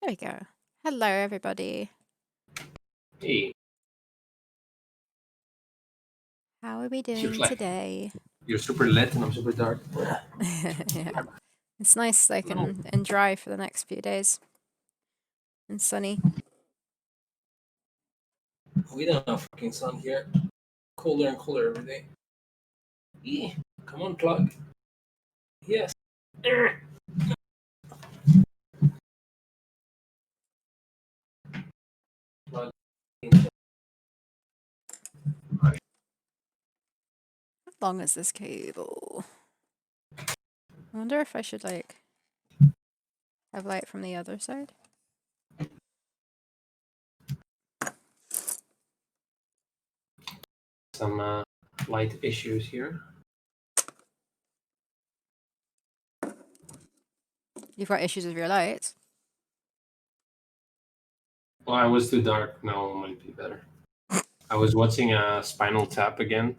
There we go. Hello, everybody. Hey, How are we doing today? you're super lit and I'm super dark. Yeah, it's nice, like, and dry for the next few days, and sunny. We don't have fucking sun here. Colder and colder every day. Yeah, come on, plug. Yes. Plug. How long is this cable? I wonder if I should, like, have light from the other side. Some light issues here. You've got issues with your lights. Well, I was too dark. Now it might be better. I was watching Spinal Tap again.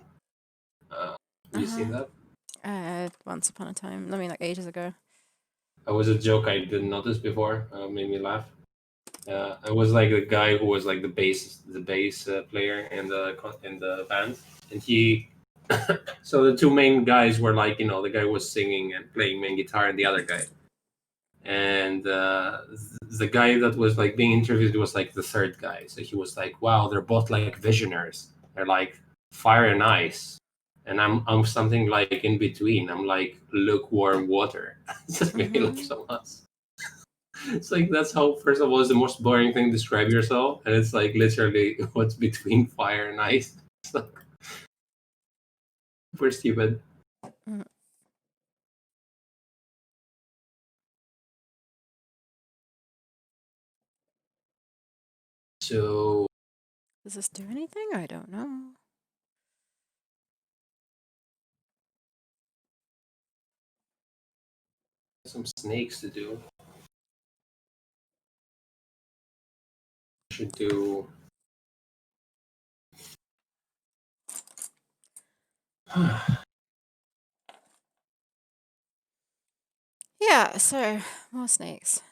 Have you seen that? Once upon a time. I mean, like ages ago. That was a joke I didn't notice before. Made me laugh. I was like the guy who was like the bass player in the band, and he. So the two main guys were like, the guy was singing and playing main guitar, and the other guy, and the guy that was like being interviewed was like the third guy. So he was like, "Wow, they're both like visionaries. They're like fire and ice." And I'm something like in between. I'm like lukewarm water. It just made me laugh so much. It's like that's how first of all it's the most boring thing to describe yourself, and it's like literally what's between fire and ice. It's like super stupid. Mm. So Does this do anything? I don't know. some snakes to do. Should do. Yeah, so more snakes.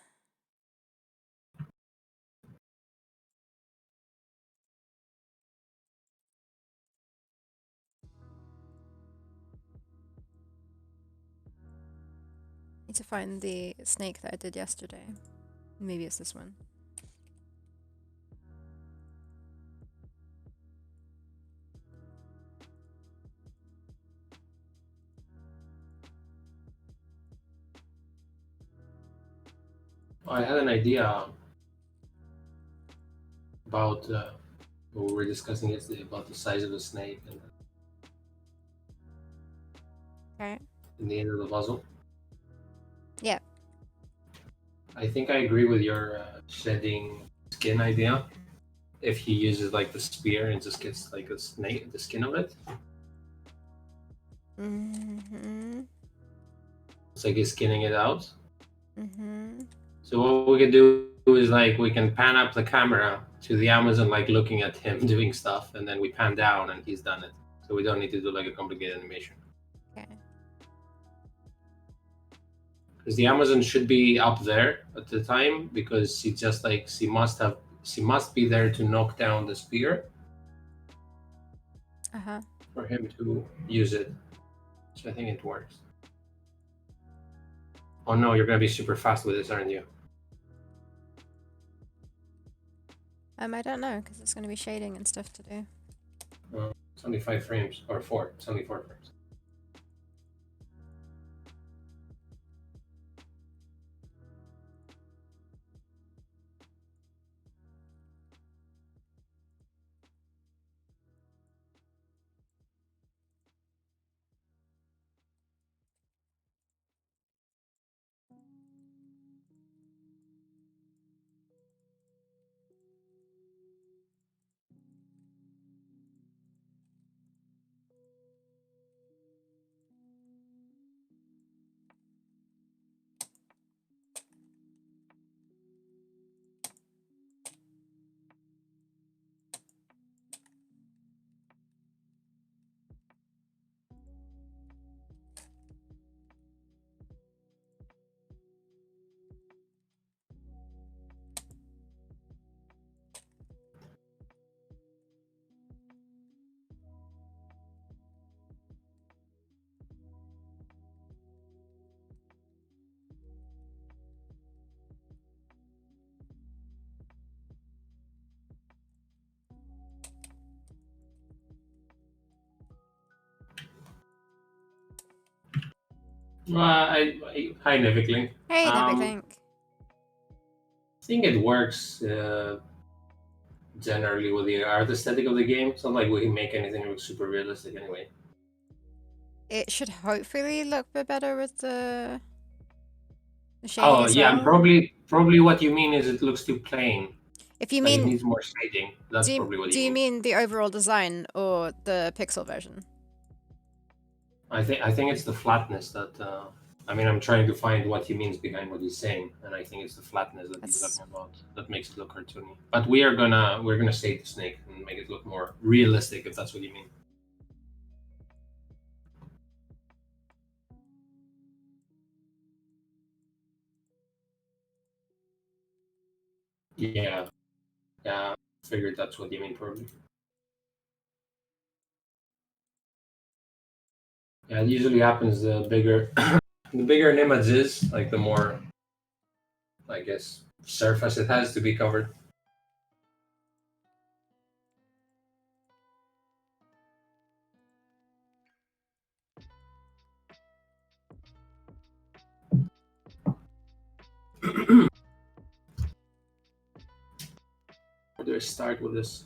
Need to find the snake that I did yesterday. Maybe it's this one. I had an idea about what we were discussing yesterday about the size of the snake and Okay. in the end of the puzzle. Yeah. I think I agree with your shedding skin idea. If he uses like the spear and just gets like a snake, the skin of it, Mm-hmm. it's like he's skinning it out. Mm-hmm. So what we can do is like we can pan up the camera to the Amazon, like looking at him doing stuff, and then we pan down and he's done it. So we don't need to do like a complicated animation. Okay. Because the Amazon should be up there at the time because she must be there to knock down the spear Uh-huh. for him to use it. So I think it works. Oh no, you're gonna be super fast with this, aren't you? I don't know, because it's going to be shading and stuff to do. It's only 5 frames or 4. It's only 4 frames. Hi, Nivikling. Hey, I Nivik. think it works generally with the art aesthetic of the game. It's not like we make anything look super realistic anyway. It should hopefully look a bit better with the shading Oh as yeah, and well. probably what you mean is it looks too plain. If you Like it mean, needs more shading. That's probably what do you you mean. mean the overall design or the pixel version? I think it's the flatness that. I mean, I'm trying to find what he means behind what he's saying, and I think it's the flatness that he's That's talking about that makes it look cartoony. But we're gonna save the snake and make it look more realistic, if that's what you mean. Yeah, yeah. Figured that's what you mean, probably. Yeah, it usually happens the bigger the bigger an image is, like the more, I guess, surface it has to be covered. Where do I start with this?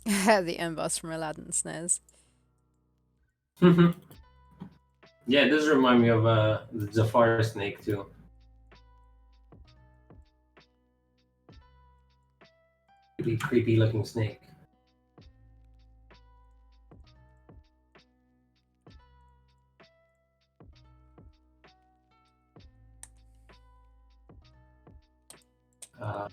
the emboss from Aladdin Snares. Yeah, it does remind me of the Jafar snake too. Really creepy looking snake. Uh,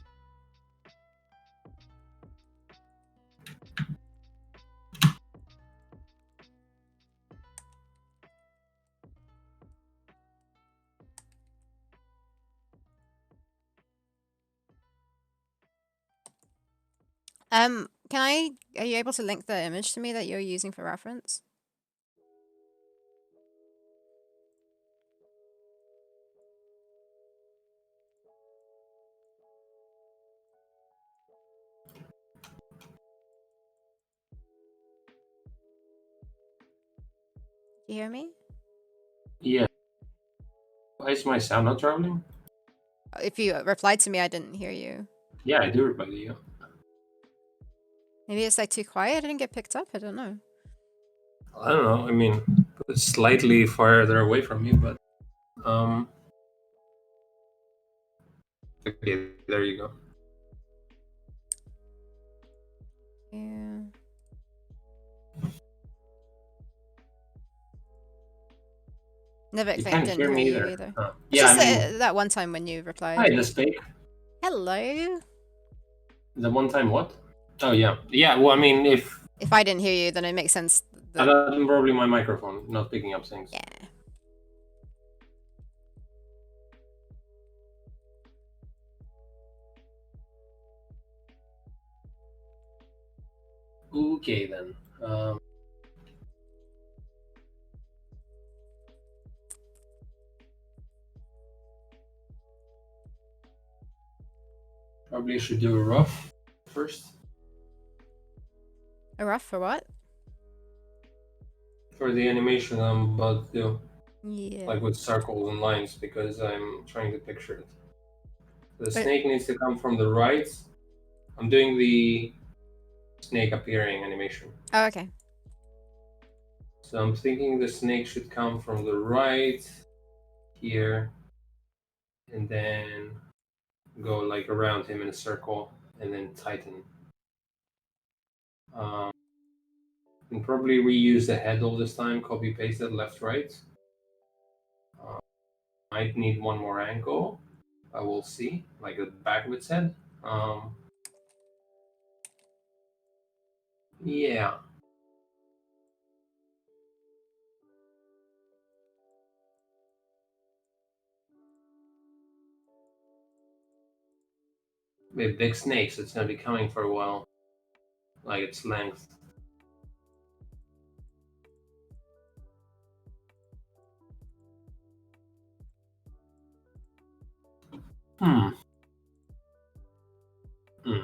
Are you able to link the image to me that you're using for reference? Do you hear me? yeah. Why is my sound not traveling? If you replied to me, I didn't hear you. Yeah, I do reply to you. Maybe it's like too quiet. I didn't get picked up. I don't know. I don't know. I mean, it's slightly farther away from me, but um. Okay, there you go. Yeah. Never You can't didn't hear hear me you either. either. Huh. It's Yeah, just I mean, that one time when you hi, replied. the fake. Hello. The one time what? Oh yeah, yeah. Well, I mean, if If I didn't hear you, then it makes sense that that's probably my microphone not picking up things. yeah. Okay then. Probably should do a rough first A rough for what? for the animation I'm about to do, Yeah. like with circles and lines, because I'm trying to picture it. The But snake needs to come from the right. I'm doing the snake appearing animation. oh, okay. So I'm thinking the snake should come from the right here and then go like around him in a circle and then tighten. Um, and probably reuse the head all this time, copy paste it left right. Might need one more angle. I will see, like the back of its head. Yeah. With big snakes, it's gonna be coming for a while. Like its length. Hmm. Hmm.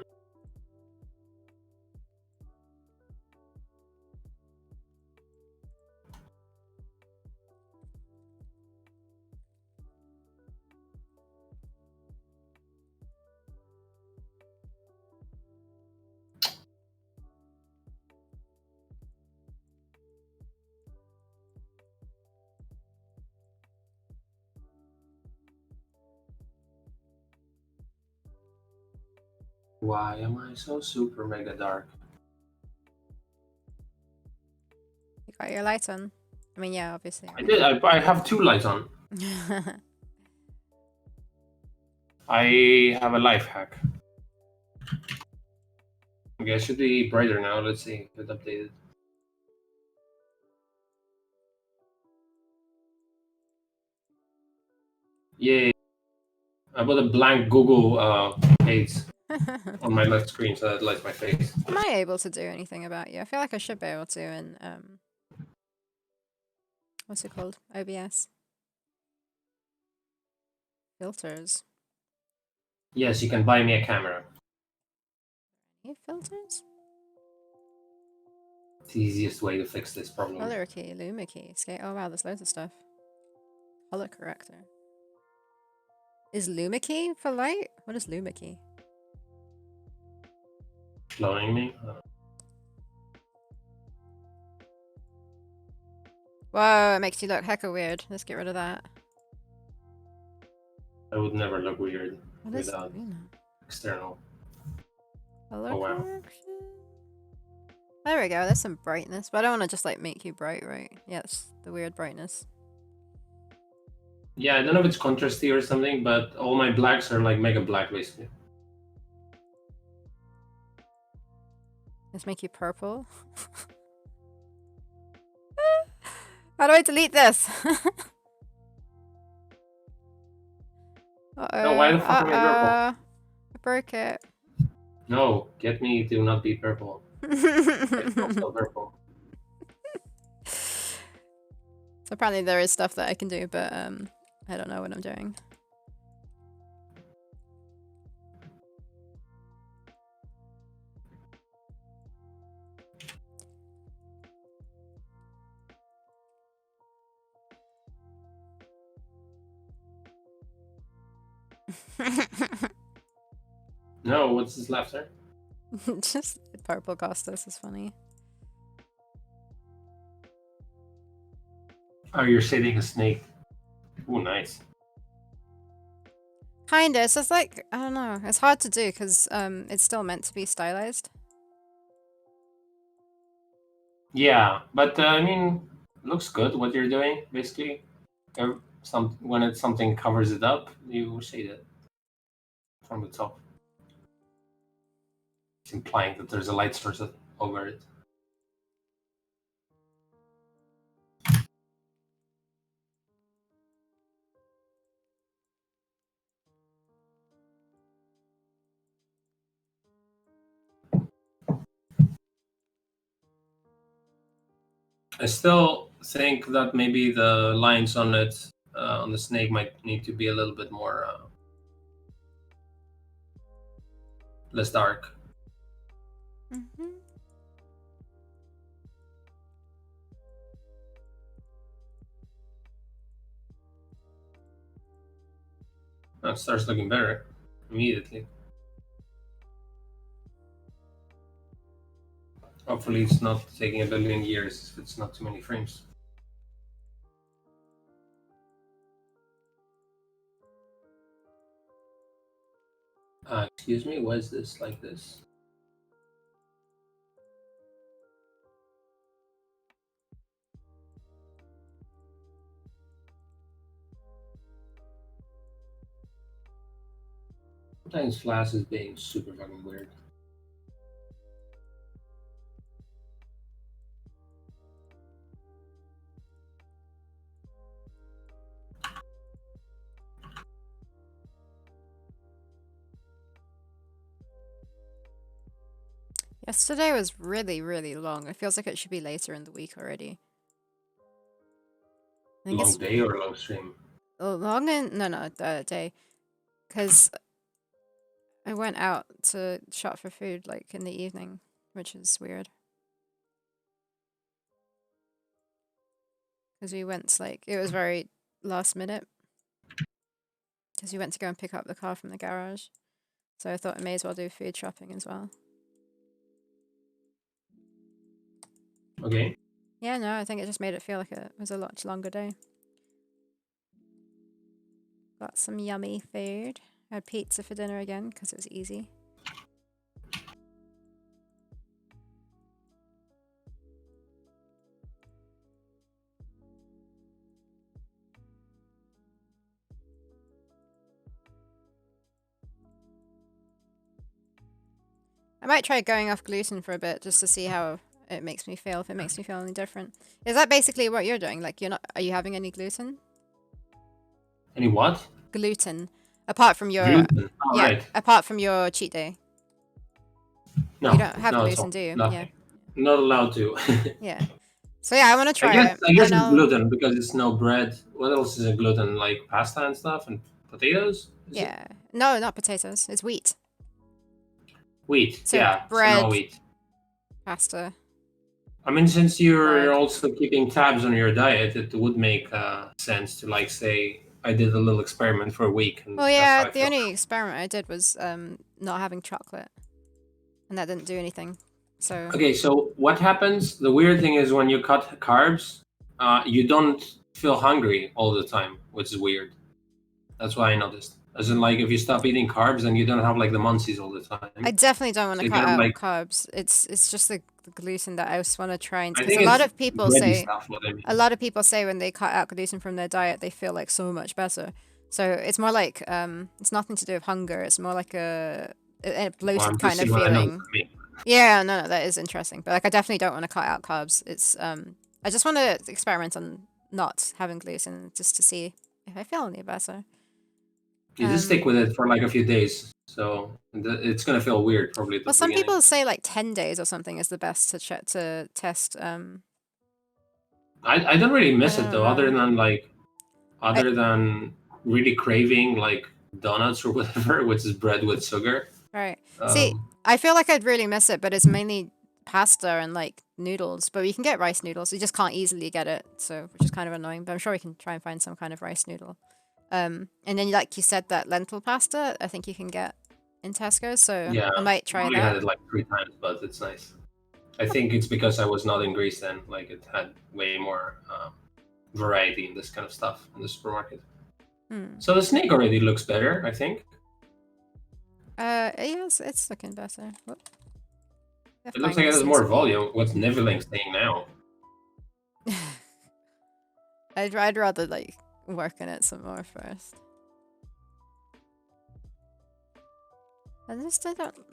Why am I so super mega dark? You got your lights on. I mean, yeah, obviously. I did. I have two lights on. I have a life hack. Okay, it should be brighter now. Let's see if it's updated. Yay. I put a blank Google page on my left screen so that it lights my face. Am I able to do anything about you? I feel like I should be able to in what's it called? OBS. Filters. Yes, you can buy me a camera. Any filters? It's the easiest way to fix this problem. Color key, Luma key, skate. Oh wow, there's loads of stuff. Color corrector. Is Luma key for light? What is Luma key? Cloning me? Whoa, it makes you look hecka weird. Let's get rid of that. I would never look weird What is without Luna? external. Color Oh, wow. correction? There we go, there's some brightness. But I don't want to just like make you bright, right? Yeah, it's the weird brightness. Yeah, I don't know if it's contrasty or something, but all my blacks are like mega black basically. Let's make you purple. How do I delete this? Uh-oh. No, why the fuck am I purple? I broke it. No, get me to not be purple. It's also purple. So apparently there is stuff that I can do, but I don't know what I'm doing. No, what's this laughter? Just purple Costas is funny. Oh, you're shading a snake. Ooh, nice. Kinda. It's just like, I don't know. It's hard to do because it's still meant to be stylized. Yeah, but I mean, looks good what you're doing. Basically, when it's something covers it up, you shade it from the top. It's implying that there's a light source over it. I still think that maybe the lines on it on the snake might need to be a little bit more less dark. Mm-hmm. It starts looking better immediately. Hopefully, it's not taking a billion years if it's not too many frames. Excuse me, why is this like this? Sometimes Flash is being super fucking weird. Yesterday was really, really long. It feels like it should be later in the week already. I think Long it's day or long stream? long in no the day, because I went out to shop for food like in the evening, which is weird. Because we went like it was very last minute. Because we went to go and pick up the car from the garage, so I thought I may as well do food shopping as well. Okay. Yeah, no, I think it just made it feel like it was a much longer day. Got some yummy food. Had pizza for dinner again because it was easy. I might try going off gluten for a bit just to see how it makes me feel, if it makes me feel any different. Is that basically what you're doing? Like, are you having any gluten? Any what? Gluten. Apart from your, Gluten. Oh, yeah, right. apart from your cheat day. No, You don't have no, it's gluten, all do you? nothing. Not allowed to. Yeah. So yeah, I want to I try guess it. I guess And it's I'll, gluten because it's no bread. What else is in gluten? Like pasta and stuff and potatoes? Is it? yeah. No, not potatoes. It's wheat. Wheat. So Yeah. So no bread, wheat. pasta, I mean, since you're bread. also keeping tabs on your diet, it would make sense to like say I did a little experiment for a week and Well, that's yeah, how I the feel. only experiment I did was not having chocolate, and that didn't do anything. So Okay, so what happens? The weird thing is when you cut carbs, you don't feel hungry all the time, which is weird. That's what I noticed. As in, like, if you stop eating carbs, then you don't have like the munchies all the I time. definitely don't want So to you cut get out like, carbs. It's just the gluten that I just want to try and I because think it's bready stuff. What I a mean. lot of people say when they cut out gluten from their diet they feel like so much better. So it's more like it's nothing to do with hunger. It's more like a Well, bloated I'm just kind of seeing what I noticed feeling. for me. Yeah, no, that is interesting. But like I definitely don't want to cut out carbs. It's I just want to experiment on not having gluten just to see if I feel any better. You just stick with it for like a few days, so it's gonna feel weird probably at the Well, some beginning. people say like 10 days or something is the best to check to test. I don't really I miss it don't though, other know. than like I other than really craving like donuts or whatever, which is bread with sugar. right. See, Um, I feel like I'd really miss it, but it's mainly pasta and like noodles. But we can get rice noodles. We just can't easily get it, so which is kind of annoying. But I'm sure we can try and find some kind of rice noodle. And then like you said, that lentil pasta, I think you can get in Tesco. So yeah, I might I've try only had that. it like 3 times, but it's nice. I think it's because I was not in Greece then. Like it had way more variety in this kind of stuff in the supermarket. Hmm. So the snake already looks better, I think. Yes, it's looking better. Whoop. They're It looks like finally it has seems more to be. volume. What's Niveling saying now? I'd rather like work on it some more first.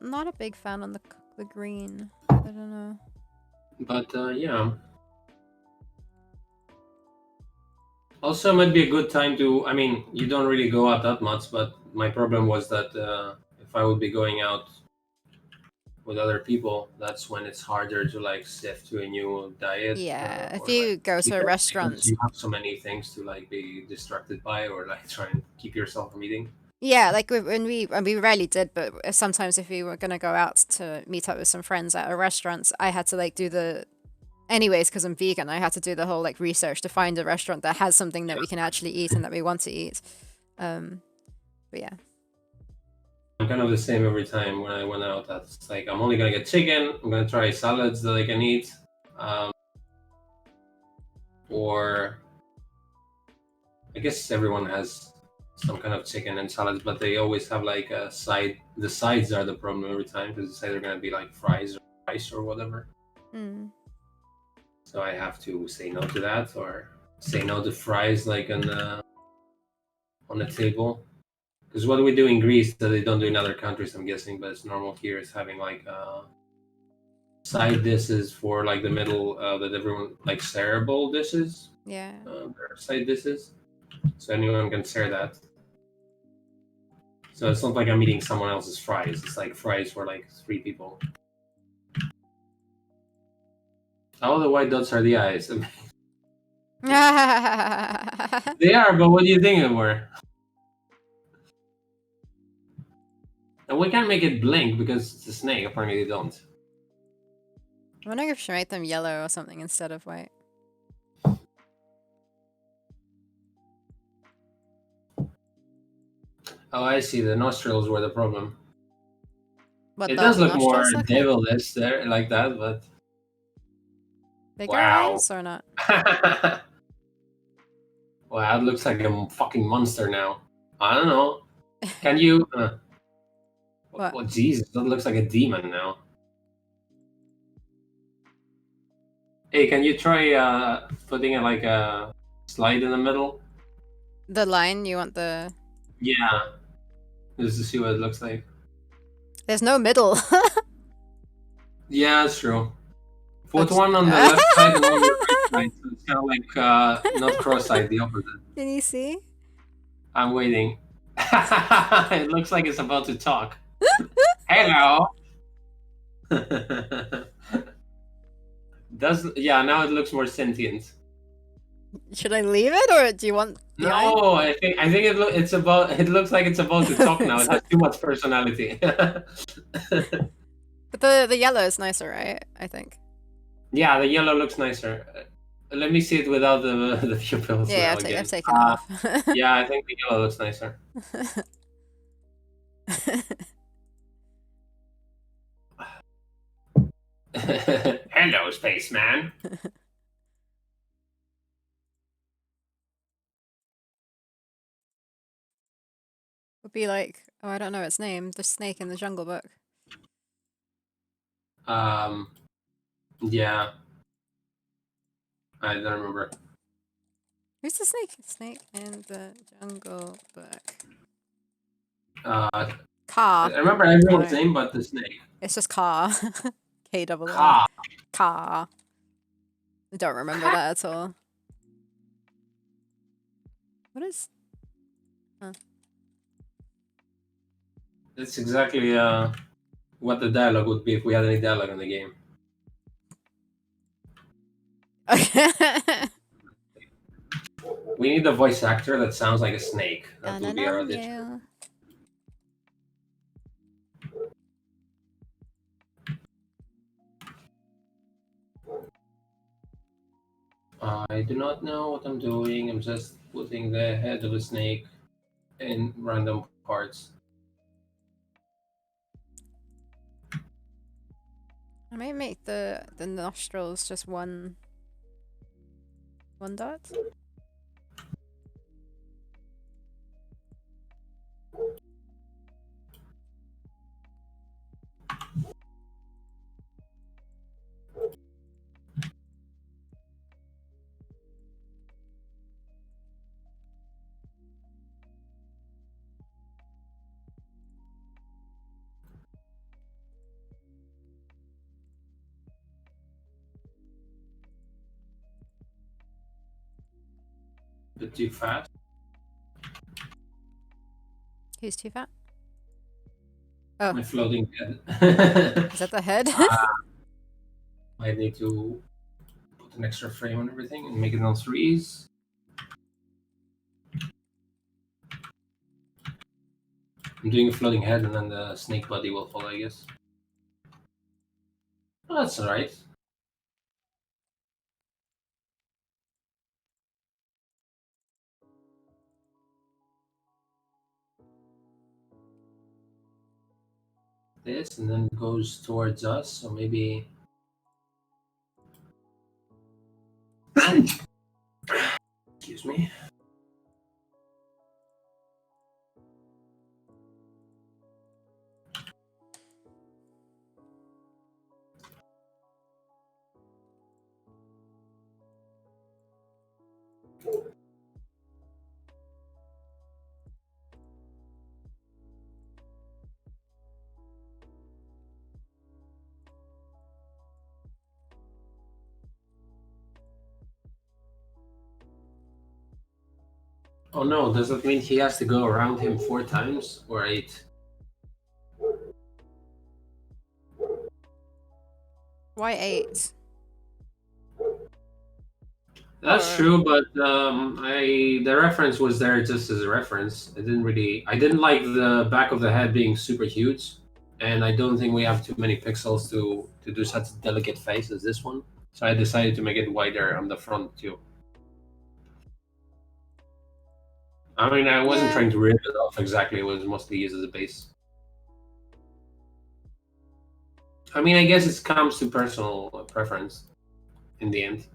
Not a big fan on the green. I don't know. But yeah. Also, might be a good time to. I mean, you don't really go out that much, but my problem was that if I would be going out with other people, that's when it's harder to like sift to a new diet Yeah, if or like you go keep to a it because restaurant, you have so many things to like be distracted by or like try and keep yourself from eating. yeah, like when we rarely did, but sometimes if we were gonna go out to meet up with some friends at a restaurant, I had to like do the anyways because I'm vegan. I had to do the whole like research to find a restaurant that has something that Yeah, we can actually eat and that we want to eat. Um, but yeah, I'm kind of the same every time when I went out. That's like I'm only gonna get chicken. I'm gonna try salads that I can eat, um, or I guess everyone has some kind of chicken and salads, but they always have like a side. The sides are the problem every time because it's either gonna be like fries or rice or whatever. mm. So I have to say no to that or say no to fries like on the table Because what we do in Greece that they don't do in other countries, I'm guessing, but it's normal here is having like side dishes for like the middle that everyone like shareable dishes. Yeah. They're side dishes, so anyone can share that. So it's not like I'm eating someone else's fries. It's like fries for like 3 people. Oh, the white dots are the eyes. They are, but what do you think they were? And we can't make it blink because it's a snake. Apparently they don't. I'm wondering if she made them yellow or something instead of white. Oh, I see. The nostrils were the problem. What, It the does look more nostrils look like devilish there, like that, but bigger wow. eyes or not? Wow, it looks like a fucking monster now. I don't know. Can you? What? Oh, Jesus, that looks like a demon now. Hey, can you try putting it like a slide in the middle? The line, you want the... Yeah, just to see what it looks like. There's no middle. Yeah, that's true. Put That's... one on the left side and one on the right side, so it's kind of like not cross-eyed, the opposite. Can you see? I'm waiting. It looks like it's about to talk. Hello. Does yeah, now it looks more sentient. Should I leave it or do you want the eye? No, I think it looks like it's about to talk now. It has too much personality. But the yellow is nicer, right? I think. Yeah, the yellow looks nicer. Let me see it without the pupils Yeah, now I've again. taken it off. Yeah, I think the yellow looks nicer. Hello, spaceman. Would be like, oh, I don't know its name. The snake in the Jungle Book. Yeah, I don't remember. Who's the snake? Snake in the Jungle Book. I Car. remember everyone's No, name, but the snake. it's just Car. K-double-R. Ka. Car. I don't remember that at all. What is... Huh. That's exactly what the dialogue would be if we had any dialogue in the game. We need a voice actor that sounds like a snake. That would be our audition. I do not know what I'm doing. I'm just putting the head of a snake in random parts. I might make the nostrils just one dot. A bit too fast. Who's too fat? Oh, My floating head. is that the head? I need to put an extra frame on everything and make it on 3s. I'm doing a floating head and then the snake body will follow, I guess. Oh, that's alright. This and then goes towards us, so maybe. Excuse me. Oh no, does that mean he has to go around him 4 times or 8? Why 8? That's Or true, but the reference was there just as a reference. I didn't like the back of the head being super huge, and I don't think we have too many pixels to do such a delicate face as this one. So I decided to make it wider on the front too. I mean, I wasn't yeah, trying to rip it off exactly. It was mostly used as a base. I mean, I guess it comes to personal preference in the end.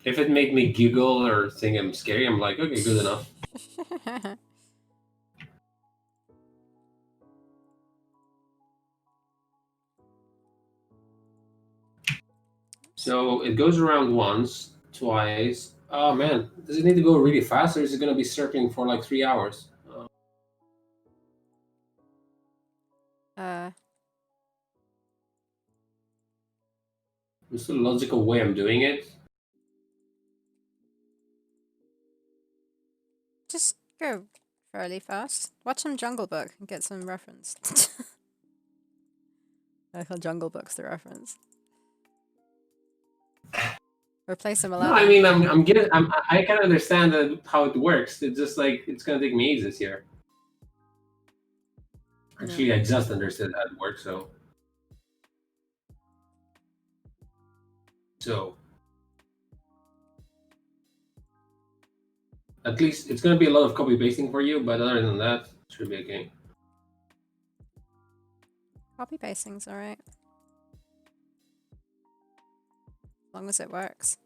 If it made me giggle or think I'm scary, I'm like, okay, good enough. So it goes around once, twice. Oh man, does it need to go really fast, or is it going to be circling for like 3 hours? uh, It's the logical way I'm doing it. just go fairly fast. Watch some Jungle Book and get some reference. I call Jungle Book's the reference. Replace some No, I 11. mean, I'm getting, I can understand how it works. It's just like it's going to take me ages here. No. Actually, I just understood how it works. So at least it's going to be a lot of copy pasting for you, but other than that, it should be okay. Copy pasting's alright. As long as it works.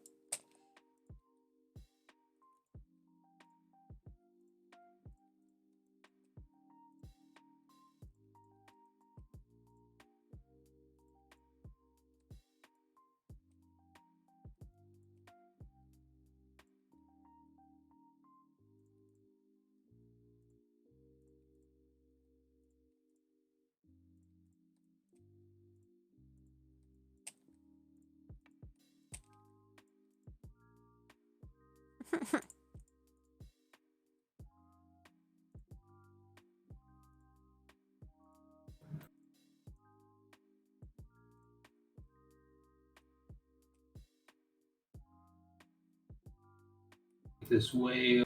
This way,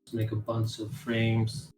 let's make a bunch of frames.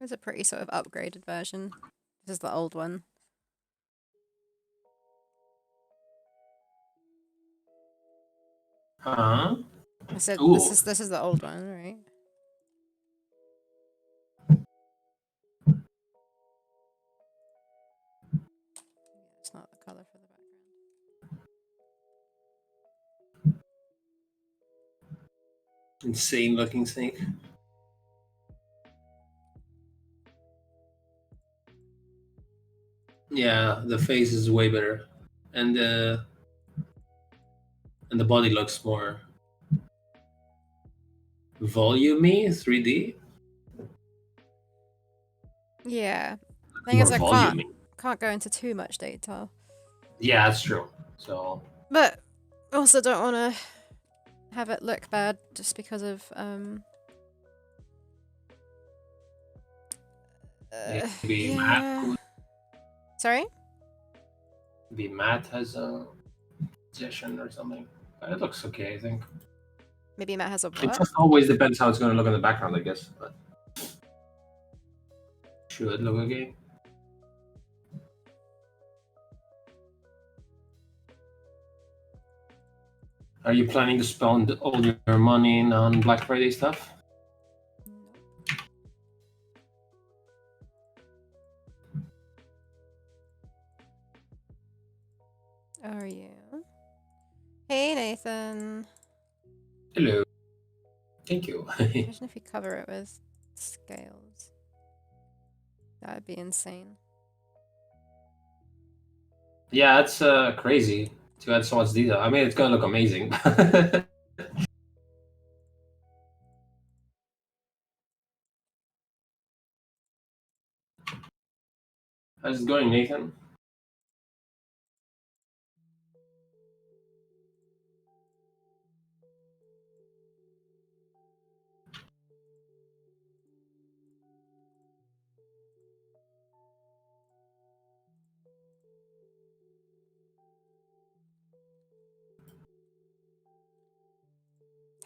It's a pretty sort of upgraded version. This is the old one. Huh? I said Ooh. this is the old one, right? It's not the color for the background. Insane looking snake. Yeah, the face is way better, and the body looks more volumey, 3D. Yeah. Thing More is, I volumey. can't go into too much detail. Yeah, that's true. So, but also don't want to have it look bad just because of maybe yeah. Matt. Sorry. Maybe Matt has a suggestion or something. It looks okay, I think. Maybe Matt has a It what? just always depends how it's going to look in the background, I guess. But should look okay. Are you planning to spend all your money on Black Friday stuff? Nope. Are you? Hey, Nathan. Hello. Thank you. Imagine if you cover it with scales. That would be insane. Yeah, it's crazy to add so much detail. I mean, it's gonna look amazing. How's it going, Nathan?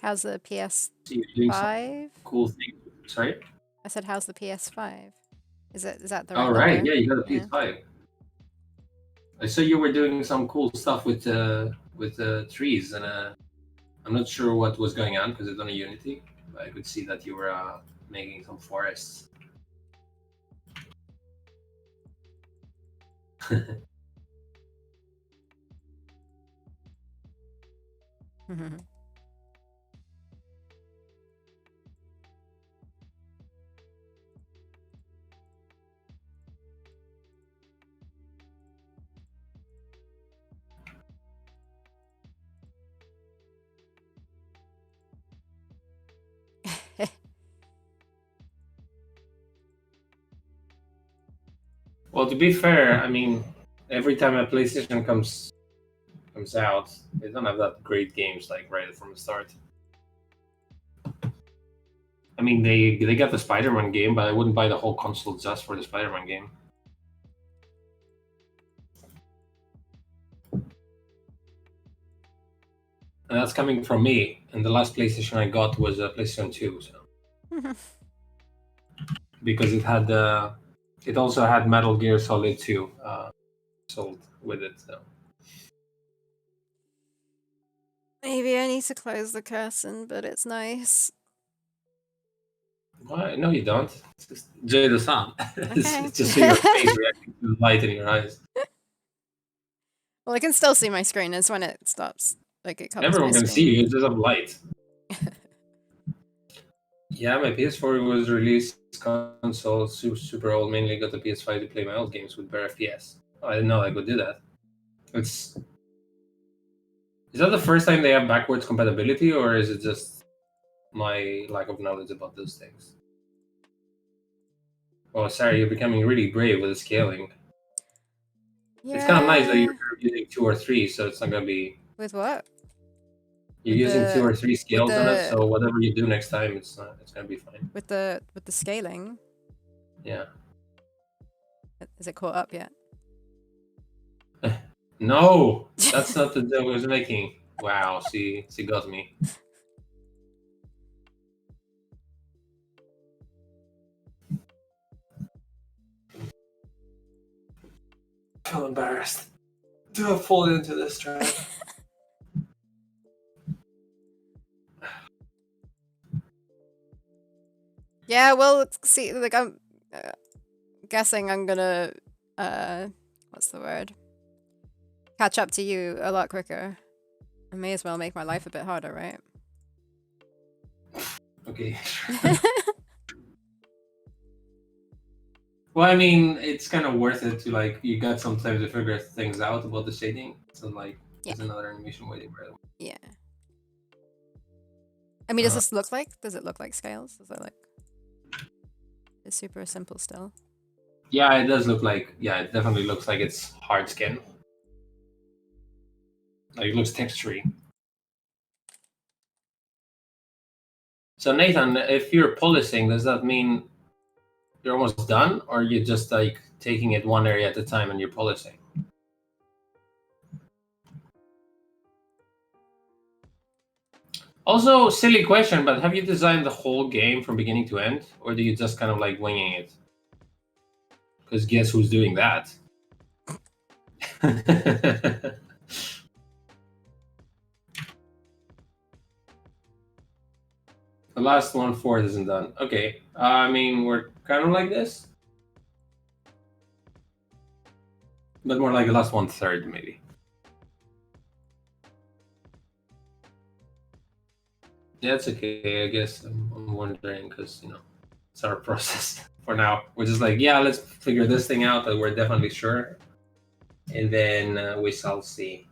How's the See you doing some PS5? cool thing. Sorry? I said, how's the PS5? Is that the right All right. number? Yeah, you got a Yeah. PS5. I saw you were doing some cool stuff with trees, and I'm not sure what was going on because it's on a Unity. But I could see that you were making some forests. Well, to be fair, I mean, every time a PlayStation comes out, they don't have that great games like right from the start. I mean, they got the Spider-Man game, but I wouldn't buy the whole console just for the Spider-Man game. And that's coming from me. And the last PlayStation I got was a PlayStation 2, so because it also had Metal Gear Solid 2 sold with it. So. Maybe I need to close the curtain, but it's nice. Why? No, you don't. It's just enjoy the sound. Okay. It's just see your face reacting to the light in your eyes. Well, I can still see my screen. It's when it stops. Like it covers Everyone my can screen. see you. It's just a light. Yeah, my PS4 was released console super old. Mainly got the PS5 to play my old games with better FPS. Oh, I didn't know I could do that. Is that the first time they have backwards compatibility, or is it just my lack of knowledge about those things? Oh, sorry, you're becoming really brave with the scaling. Yeah. It's kind of nice that you're using 2 or 3, so it's not gonna be. With what? You're With using 2 or 3 scales on it, the so whatever you do next time, it's gonna be fine. with the scaling. Yeah. Is it caught up yet? No, that's not the joke I was making. Wow, she got me. so embarrassed to have fallen into this trap. Yeah, well, see, like I'm guessing I'm gonna what's the word? Catch up to you a lot quicker. I may as well make my life a bit harder, right? Okay. Well, I mean, it's kind of worth it to like you got some time to figure things out about the shading. So like, Yeah. there's another animation waiting by the way. Yeah. I mean, does this look like? Does it look like scales? Is it like? It's super simple still. Yeah, it does look like. Yeah, it definitely looks like it's hard skin. Like it looks textury. So Nathan, if you're polishing, does that mean you're almost done, or you're just like taking it one area at a time and you're polishing? Also, silly question, but have you designed the whole game from beginning to end, or do you just kind of like winging it? Because guess who's doing that? The last 1/4 isn't done. Okay, I mean we're kind of like this, but more like the last 1/3 maybe. Yeah, it's okay. I guess I'm wondering because it's our process for now. We're just like, yeah, let's figure this thing out that we're definitely sure, and then we shall see.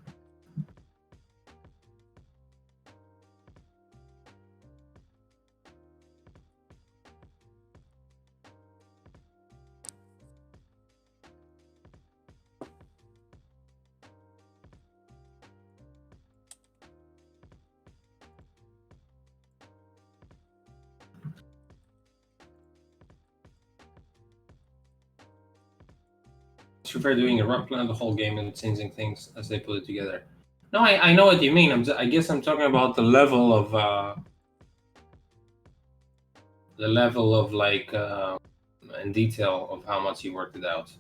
I prefer doing a rough plan of the whole game and changing things as they put it together. No, I know what you mean. I guess I'm talking about the level of like in detail of how much you worked it out,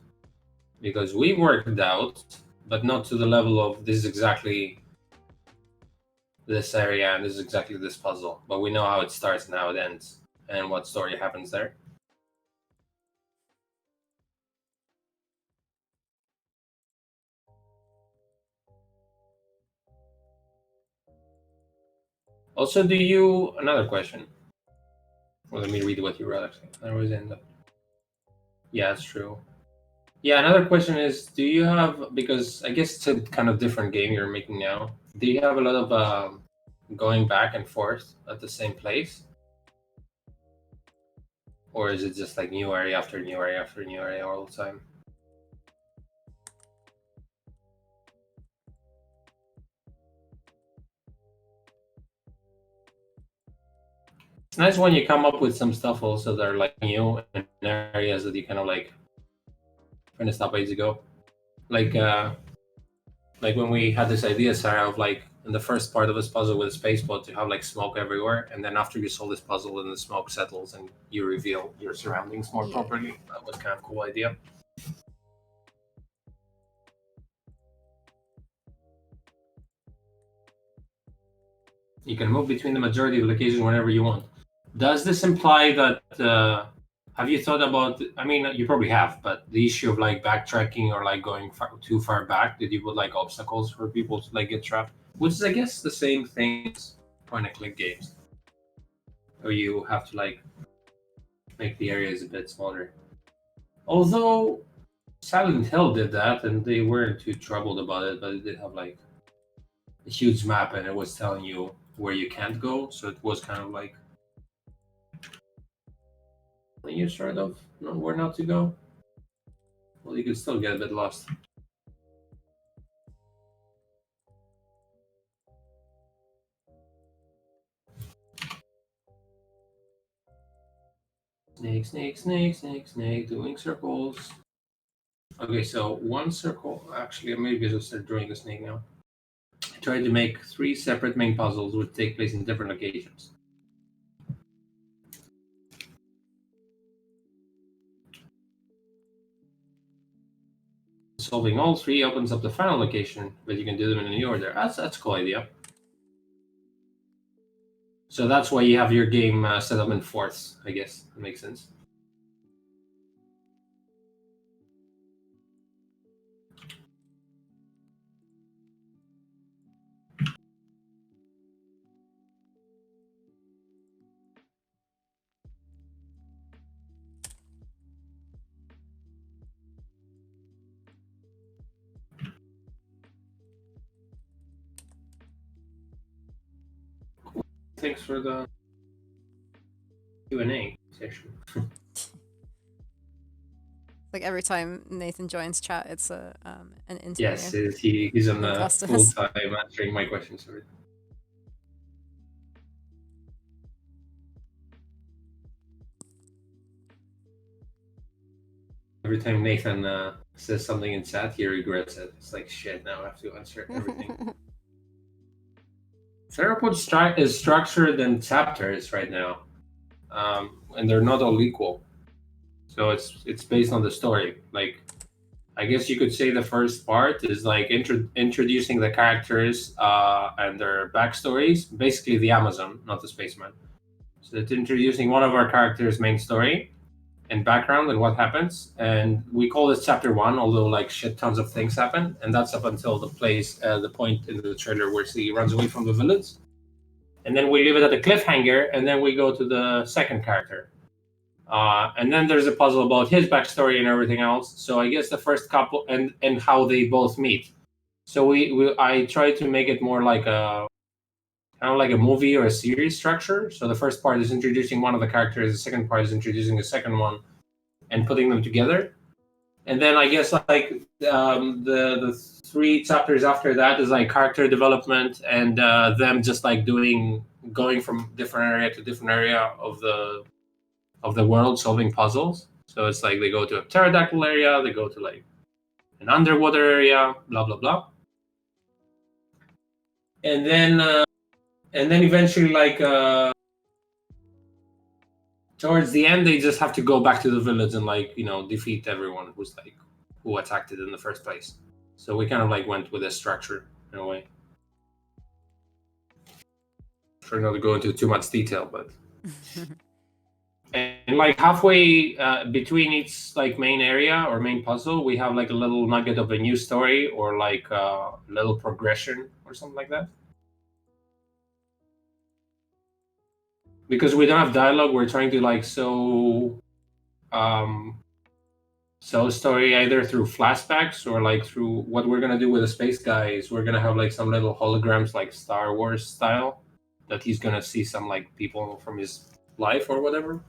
because we worked it out, but not to the level of this is exactly this area and this is exactly this puzzle. But we know how it starts and how it ends and what story happens there. Also, do you another question? Well, let me read what you wrote. Actually, I always end up. Yeah, it's true. Yeah, another question is, do you have, because I guess it's a kind of different game you're making now. Do you have a lot of going back and forth at the same place, or is it just like new area after new area after new area all the time? It's nice when you come up with some stuff also that are like new in areas that you kind of like finished up ages ago. Like when we had this idea, Sarah, of like in the first part of this puzzle with a space boat to have like smoke everywhere, and then after you solve this puzzle and the smoke settles and you reveal your surroundings more properly. That was kind of a cool idea. You can move between the majority of locations whenever you want. Does this imply that have you thought about, I mean you probably have, but the issue of like backtracking or like going too far back, did you put like obstacles for people to like get trapped? Which is I guess the same thing as point and click games, where you have to like make the areas a bit smaller. Although Silent Hill did that and they weren't too troubled about it, but it did have like a huge map and it was telling you where you can't go, so it was kind of like you sort of know where not to go. Well, you could still get a bit lost. Snake, snake, snake, snake, snake, doing circles. Okay, so one circle. Actually, maybe I should start drawing the snake now. I tried to make 3 separate main puzzles which take place in different locations. solving all three opens up the final location, but you can do them in any order. That's a cool idea. So that's why you have your game set up in fourths, I guess. That makes sense. Thanks for the Q&A session. Like every time Nathan joins chat, it's an interview. Yes, he's on the full time answering my questions. Every time Nathan says something in chat, he regrets it. It's like, shit, now I have to answer everything. Theropods is structured in chapters right now, and they're not all equal. So it's based on the story. Like, I guess you could say the first part is like introducing the characters and their backstories. Basically, the Amazon, not the spaceman. So it's introducing one of our characters' main story and background and what happens, and we call this chapter 1, although like shit tons of things happen, and that's up until the point in the trailer where he runs away from the village, and then we leave it at a cliffhanger, and then we go to the second character, and then there's a puzzle about his backstory and everything else. So I guess the first couple and how they both meet. So I try to make it more like a kind of like a movie or a series structure. So the first part is introducing one of the characters, the second part is introducing the second one and putting them together. And then I guess like the 3 chapters after that is like character development and them just like going from different area to different area of the world, solving puzzles. So it's like they go to a pterodactyl area, they go to like an underwater area, blah blah blah. And then eventually, like towards the end, they just have to go back to the village and like defeat everyone who attacked it in the first place. So we kind of like went with a structure in a way. Try not to go into too much detail, but and like halfway between each like main area or main puzzle, we have like a little nugget of a new story or like a little progression or something like that. Because we don't have dialogue, we're trying to like show story either through flashbacks or like through what we're gonna do with the space guy is we're gonna have like some little holograms like Star Wars style that he's gonna see some like people from his life or whatever.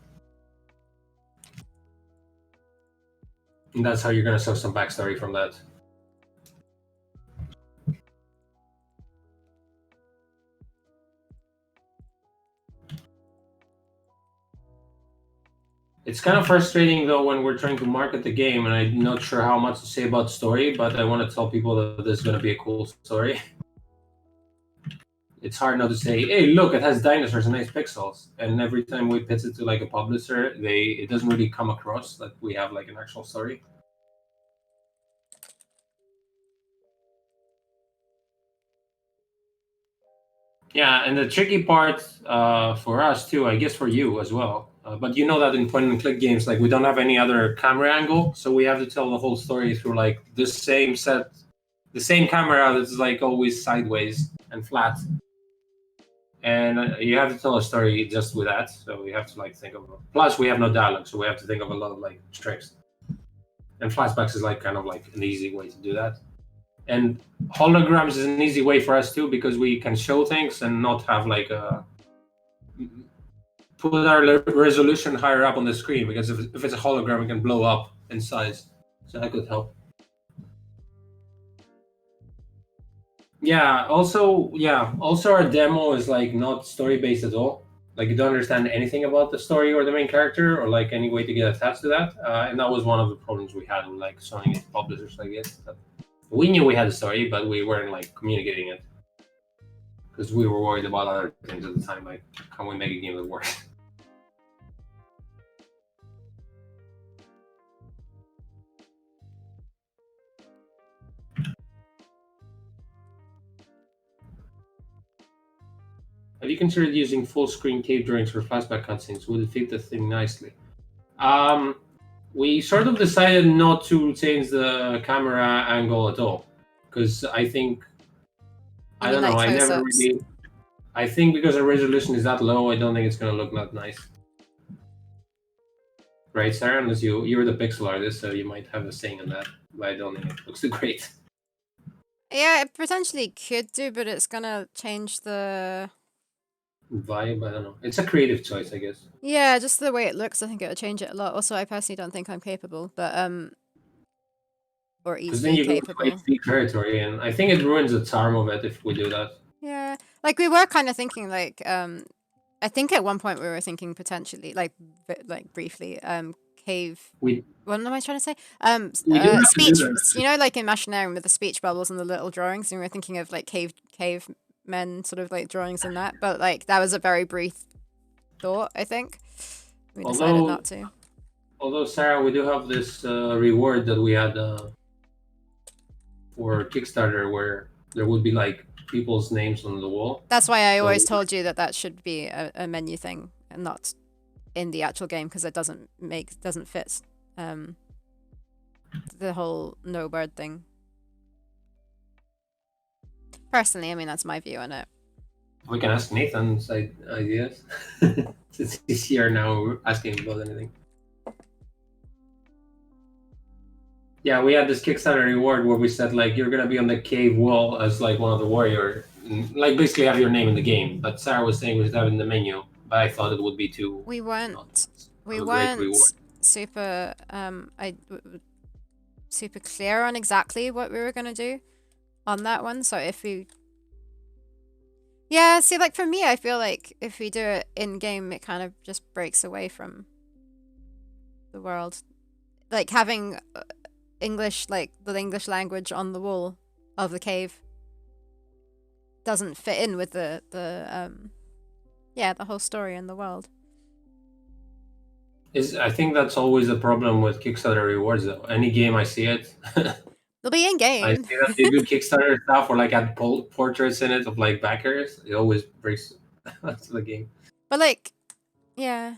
And that's how you're gonna show some backstory from that. It's kind of frustrating though when we're trying to market the game, and I'm not sure how much to say about story, but I want to tell people that this is going to be a cool story. It's hard not to say, hey, look, it has dinosaurs and nice pixels. And every time we pitch it to like a publisher, it doesn't really come across that we have like an actual story. Yeah, and the tricky part for us too, I guess for you as well. But you know that in point-and-click games, like we don't have any other camera angle, so we have to tell the whole story through like the same camera that's like always sideways and flat. And you have to tell a story just with that, so we have to like think of. Plus, we have no dialogue, so we have to think of a lot of like tricks. And flashbacks is like kind of like an easy way to do that. And holograms is an easy way for us too, because we can show things and not have like put our resolution higher up on the screen, because if it's a hologram, it can blow up in size. So that could help. Also our demo is like not story based at all. Like you don't understand anything about the story or the main character or like any way to get attached to that. And that was one of the problems we had with like showing it to publishers, I guess. We knew we had a story, but we weren't like communicating it because we were worried about other things at the time. Like, can we make a game that works? Have you considered using full screen cave drawings for flashback cutscenes? Would it fit the thing nicely? We sort of decided not to change the camera angle at all because I think I don't know. like I never close-ups? really. I think because the resolution is that low, I don't think it's gonna look that nice. Right, Sarah? Unless you're the pixel artist, so you might have a saying on that. But I don't think it looks great. Yeah, it potentially could do, but it's gonna change the Vibe, I don't know. It's a creative choice, I guess. yeah, just the way it looks. I think it'll change it a lot. Also, I personally don't think I'm capable, but or Because then easily you go to capable. HD territory, and I think it ruins the charm of it if we do that. Yeah, like we were kind of thinking, like I think at one point we were thinking potentially, like briefly, cave. We What am I trying to say? do have to do Speech. that. You know, like in Machinarium with the speech bubbles and the little drawings, and we were thinking of like cave men sort of like drawings in that, but like that was a very brief thought. I think we decided not to. Although Sarah, we do have this reward that we had for Kickstarter, where there would be like people's names on the wall. That's why I So- always told you that should be a menu thing and not in the actual game because it doesn't fit the whole no bird thing. Personally, I mean that's my view on it. We can ask Nathan's ideas since he's here now asking about anything. Yeah, we had this Kickstarter reward where we said like you're gonna be on the cave wall as like one of the warrior, like basically have your name in the game. But Sarah was saying we should have it in the menu, but I thought it would be too. We weren't a great reward. super super clear on exactly what we were gonna do on that one. So if we see, like for me, I feel like if we do it in game, it kind of just breaks away from the world, like having English, like the English language on the wall of the cave doesn't fit in with the whole story in the world. I think that's always a problem with Kickstarter rewards though. Any game I see it, They'll be in game. I see that they do Kickstarter stuff or like add portraits in it of like backers. It always breaks to the game. But like, yeah.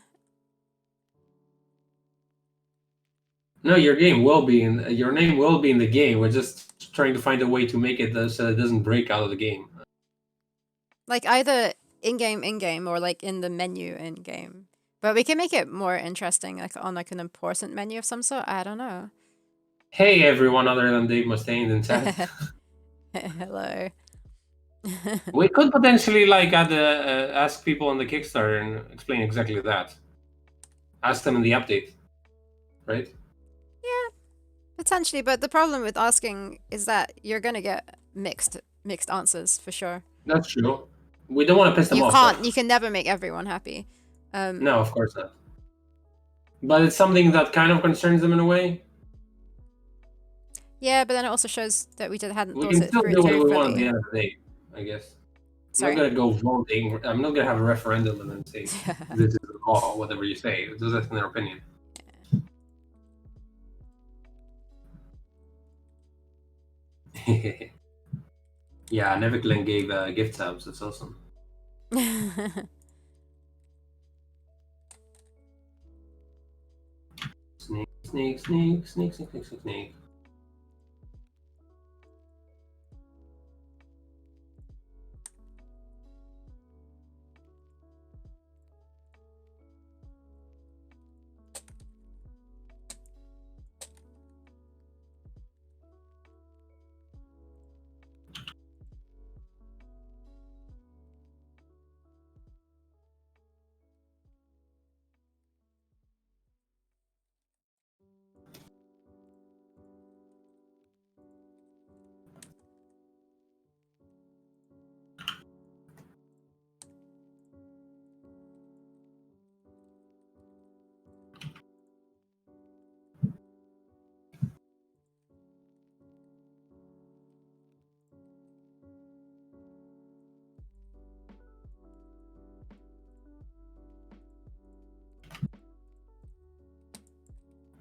No, your name will be in the game. We're just trying to find a way to make it so it doesn't break out of the game. Like either in game, or like in the menu in game. But we can make it more interesting, like on like an important menu of some sort. I don't know. Hey, everyone other than Dave Mustaine in chat. Hello. We could potentially like ask people on the Kickstarter and explain exactly that. Ask them in the update, right? Yeah, potentially. But the problem with asking is that you're gonna get mixed answers for sure. That's true. We don't want to piss them off. You can never make everyone happy. No, of course not. But it's something that kind of concerns them in a way. Yeah, but then it also shows that we hadn't We thought can it still through do what we want at fully. the end of the day, I guess. Sorry. I'm not gonna go voting. I'm not gonna have a referendum and then say this is the law, whatever you say. It's just in their opinion. Yeah, Neverglen gave gift tabs. That's awesome. Snake, snake, snake, snake, snake, snake, snake, snake.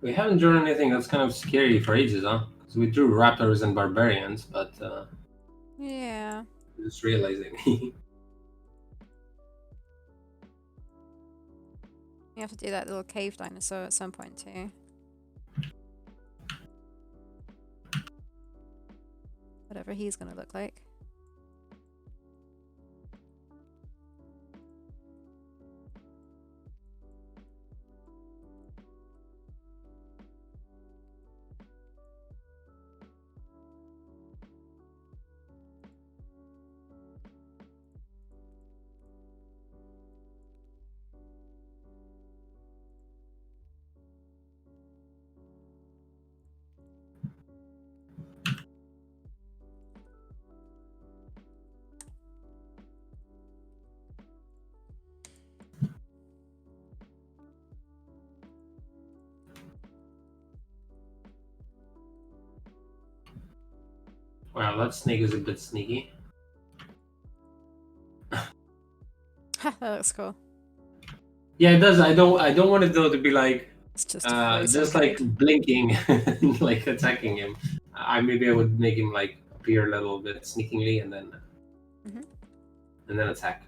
We haven't drawn anything that's kind of scary for ages, huh? Because we drew raptors and barbarians, but yeah. just realizing. You have to do that little cave dinosaur at some point too. Whatever he's gonna look like. Wow, that snake is a bit sneaky. Ha, that looks cool. Yeah, it does. I don't want it though to be like It's just a frozen just like cave. blinking, like attacking him. Maybe I would make him like appear a little bit sneakingly and then Mhm. attack.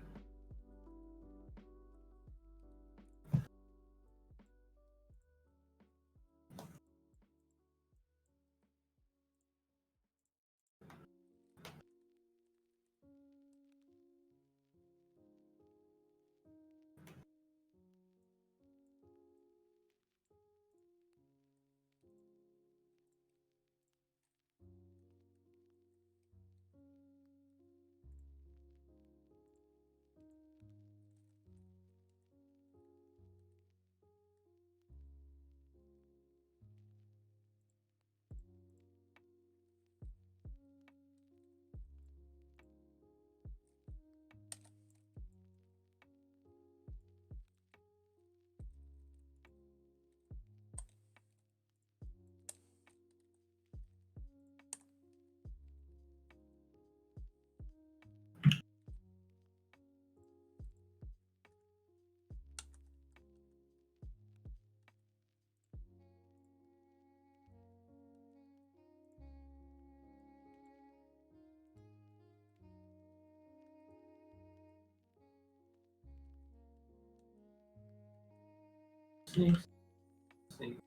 Snake, snake.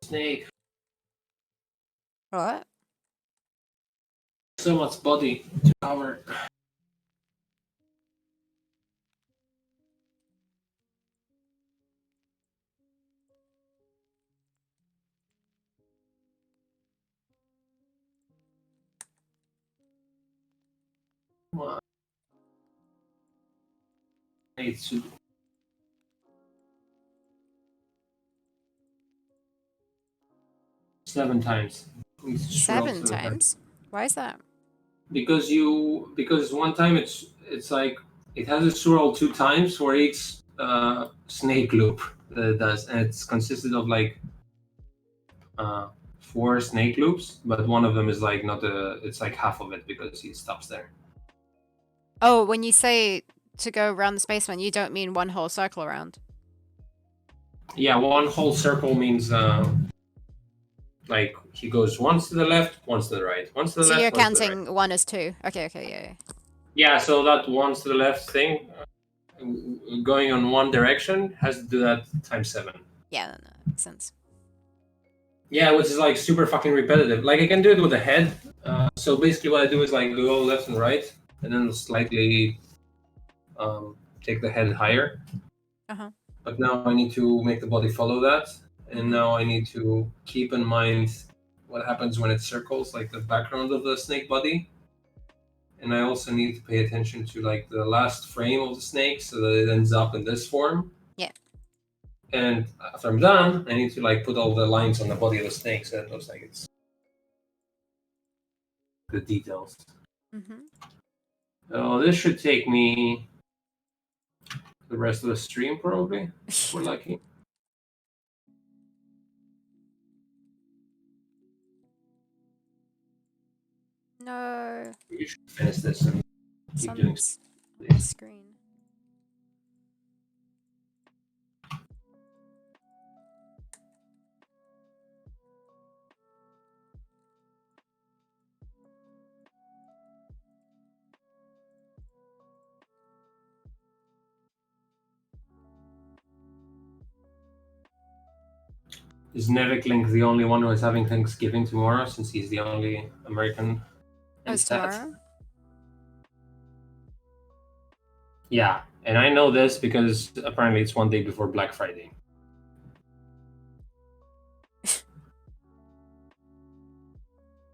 Snake. What? So much body to cover. Come on. It's 7 times. It's just roll 7 7 times. times? Why is that? Because one time it's like it has a swirl 2 times for each snake loop that it does, and it's consisted of like 4 snake loops, but one of them is like not a. It's like half of it because he stops there. Oh, when you say to go around the spaceman, you don't mean one whole circle around. Yeah, one whole circle means like he goes once to the left, once to the right, once to the So left, you're once to the right. counting 1 as 2. Okay, yeah. Yeah, so that once to the left thing, going on one direction, has to do that times 7. Yeah, no, makes sense. Yeah, which is like super fucking repetitive. Like I can do it with the head. So basically, what I do is like go left and right, and then slightly take the head higher. Uh-huh. But now I need to make the body follow that, and now I need to keep in mind what happens when it circles, like the background of the snake body. And I also need to pay attention to like the last frame of the snake, so that it ends up in this form. Yeah. And after I'm done, I need to like put all the lines on the body of the snake, so it looks like it's the details. Mm-hmm. Oh, this should take me the rest of the stream probably. If we're lucky. No. We should finish this and keep doing Sun's on my screen. Is Neviklink the only one who is having Thanksgiving tomorrow, since he's the only American Oh, in it's chat? tomorrow? Yeah, and I know this because apparently it's one day before Black Friday.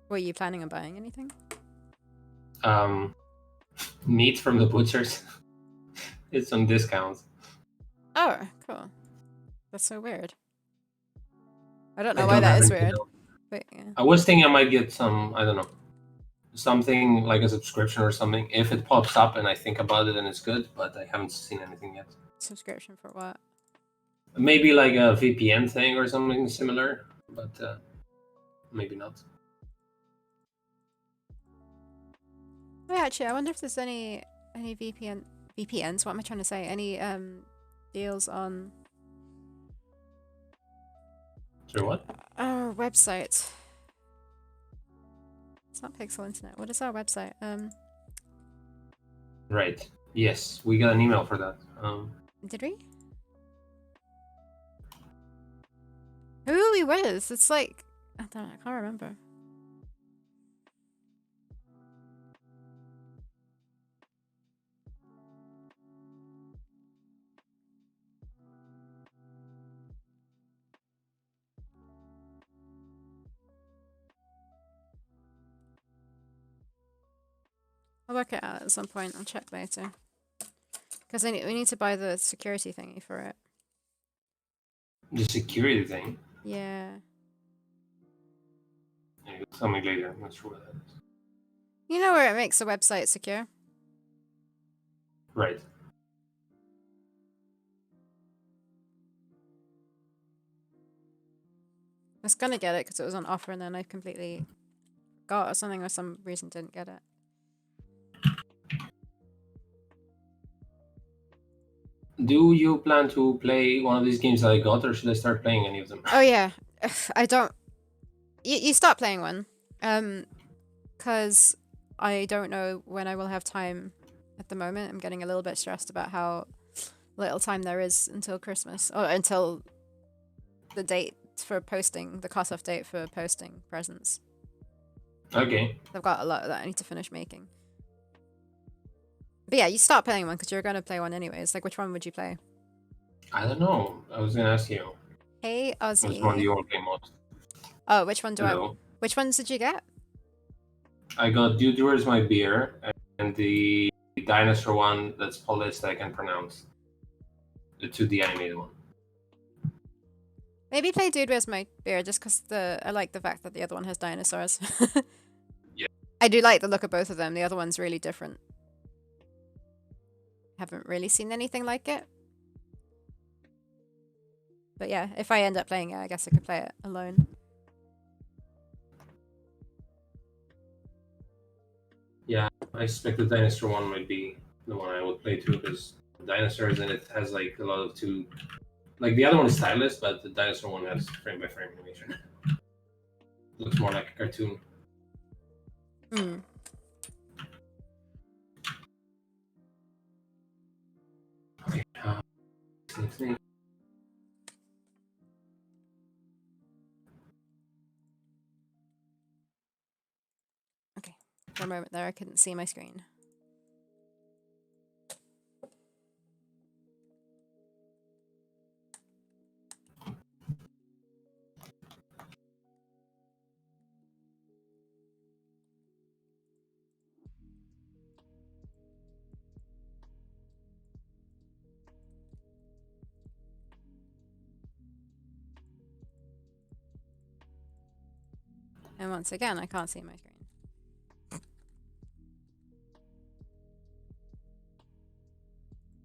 Were you planning on buying anything? Meat from the butchers. It's on discount. Oh, cool. That's so weird. I don't know I why don't that have is anything weird. else. But yeah. I was thinking I might get some, I don't know, something like a subscription or something if it pops up and I think about it and it's good, but I haven't seen anything yet. Subscription for what? Maybe like a VPN thing or something similar, but maybe not. Oh, yeah, actually, I wonder if there's any VPNs. What am I trying to say? Any deals on Sure, what? our website? It's not Pixel Internet. What is our website? Right. Yes, we got an email for that. Did we? Who are we with? It's like I don't know. I can't remember. I'll work it out at some point. I'll check later. Because we need to buy the security thingy for it. The security thing. Yeah. Yeah, you'll tell me later. I'm not sure what that is. You know where it makes a website secure? Right. I was gonna get it because it was on offer and then I completely got or something or some reason didn't get it. Do you plan to play one of these games that I got, or should I start playing any of them? Oh yeah. I don't you start playing one. Cause I don't know when I will have time at the moment. I'm getting a little bit stressed about how little time there is until Christmas. Or until the date It's for posting, the cutoff date for posting presents. Okay. I've got a lot that I need to finish making. But yeah, you start playing one because you're going to play one anyways. Like, which one would you play? I don't know. I was gonna ask you. Hey, Which one do Ozzy. you want to play most? Oh, which one do I... Hello. Which ones did you get? I got Dude Where's My Beer and the dinosaur one that's Polish that I can pronounce. The 2D animated one. Maybe play Dude Where's My Beer just because I like the fact that the other one has dinosaurs. Yeah. I do like the look of both of them. The other one's really different. Haven't really seen anything like it. But yeah, if I end up playing it, I guess I could play it alone. Yeah, I suspect the dinosaur one might be the one I would play too, because dinosaurs and it has like a lot of two. Like the other one is stylish, but the dinosaur one has frame by frame animation. Looks more like a cartoon. Hmm. Okay. Same thing. Okay. For a moment there, I couldn't see my screen. And once again, I can't see my screen.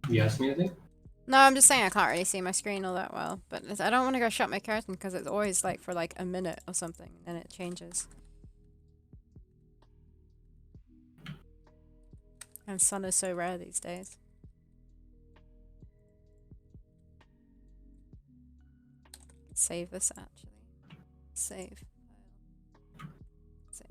You asked me anything? No, I'm just saying I can't really see my screen all that well. But I don't want to go shut my curtain because it's always like for like a minute or something. And it changes. And sun is so rare these days. Save this actually. Save. Save.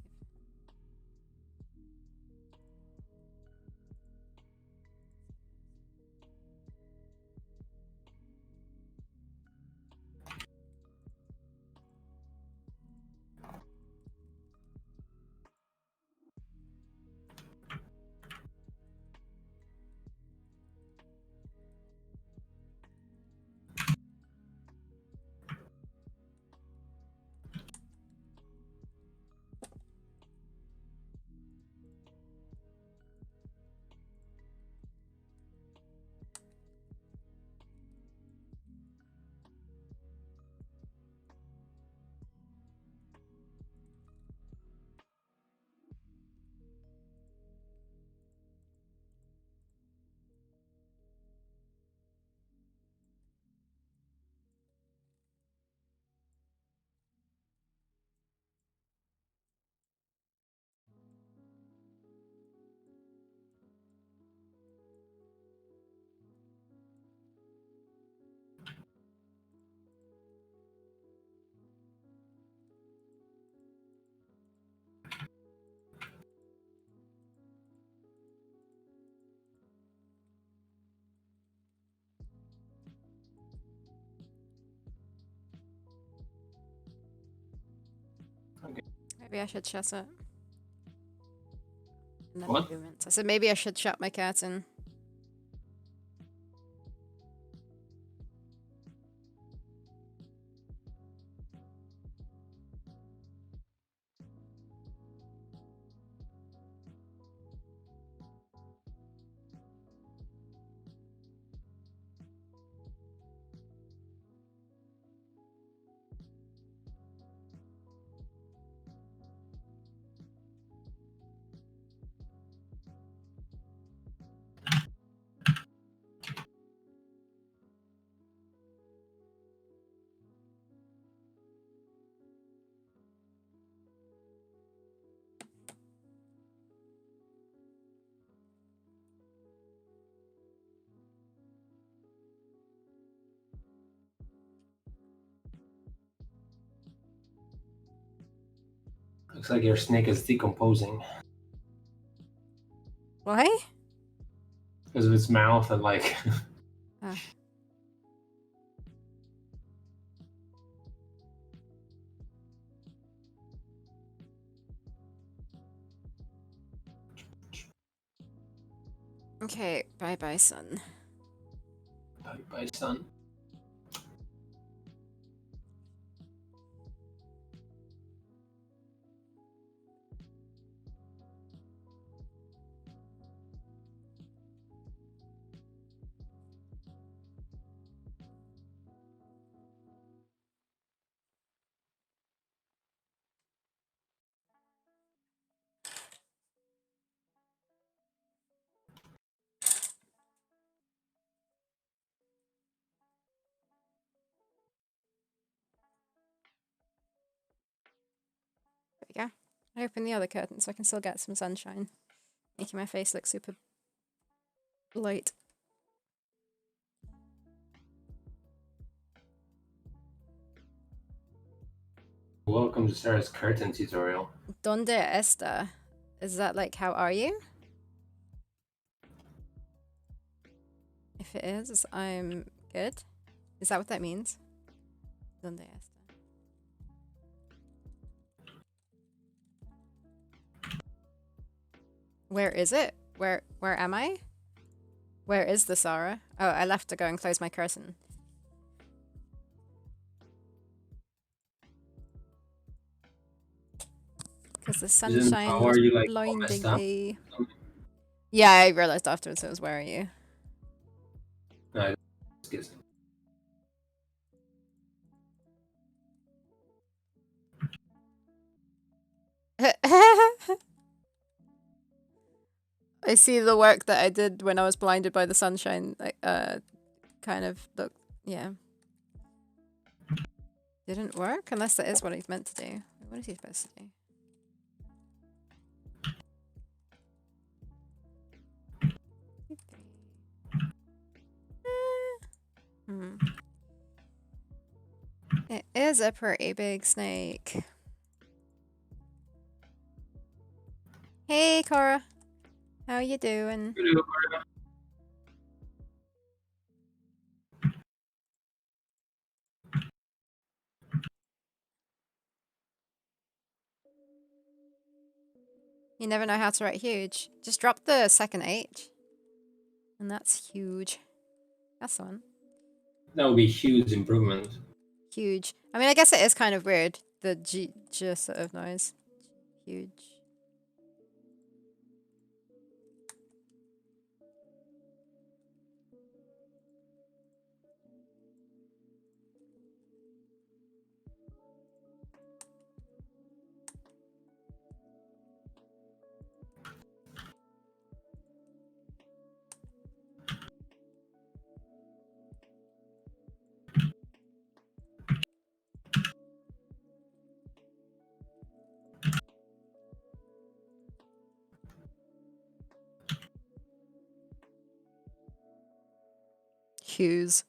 Okay. Maybe I should shut it. And then What? movements. I said maybe I should shut my curtain. Looks like your snake is decomposing. Why? Because of its mouth and like. Okay, bye bye, sun. Bye bye, sun. There we go. I open the other curtain so I can still get some sunshine, making my face look super light. Welcome to Sarah's curtain tutorial. Donde esta? Is that like, how are you? If it is, I'm good. Is that what that means? Donde esta? Where is it? Where am I? Where is the Sarah? Oh, I left to go and close my curtain. Because the sunshine How was are you like all blinding messed up? me. Yeah, I realized afterwards it was where are you? No, it's kissing. I see the work that I did when I was blinded by the sunshine, like, kind of look, yeah. Didn't work, unless that is what he's meant to do. What is he supposed to do? Hmm. It is a pretty big snake. Hey, Cora. How you doing? You never know how to write huge. Just drop the second H. And that's huge. That's the one. That would be a huge improvement. Huge. I mean, I guess it is kind of weird. The G sort of noise. Huge. Hughes.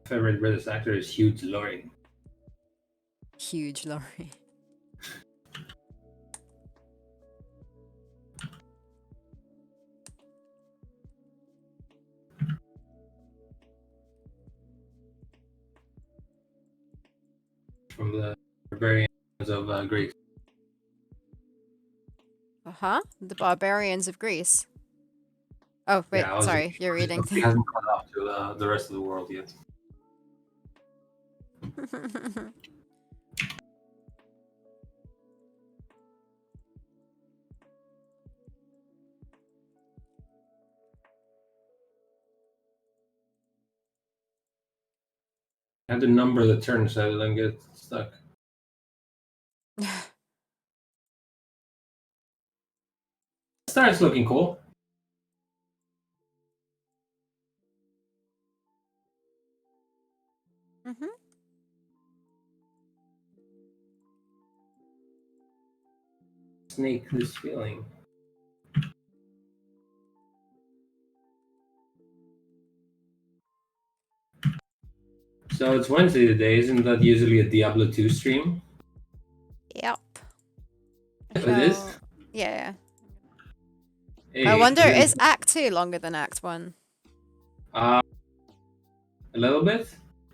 Favorite British actor is Hugh Laurie. Huge lorry. From the Barbarians of Greece. Uh-huh. The barbarians of Greece. Oh, wait, Yeah, sorry. You're reading. He hasn't caught up to the rest of the world yet. I had to number the turns so I don't get stuck. Starts looking cool. Mm-hmm. Snake this feeling. So it's Wednesday today. Isn't that usually a Diablo 2 stream? Yep. It is? Yeah. Hey, I wonder, is Act 2 longer than Act 1? Uh, A little bit.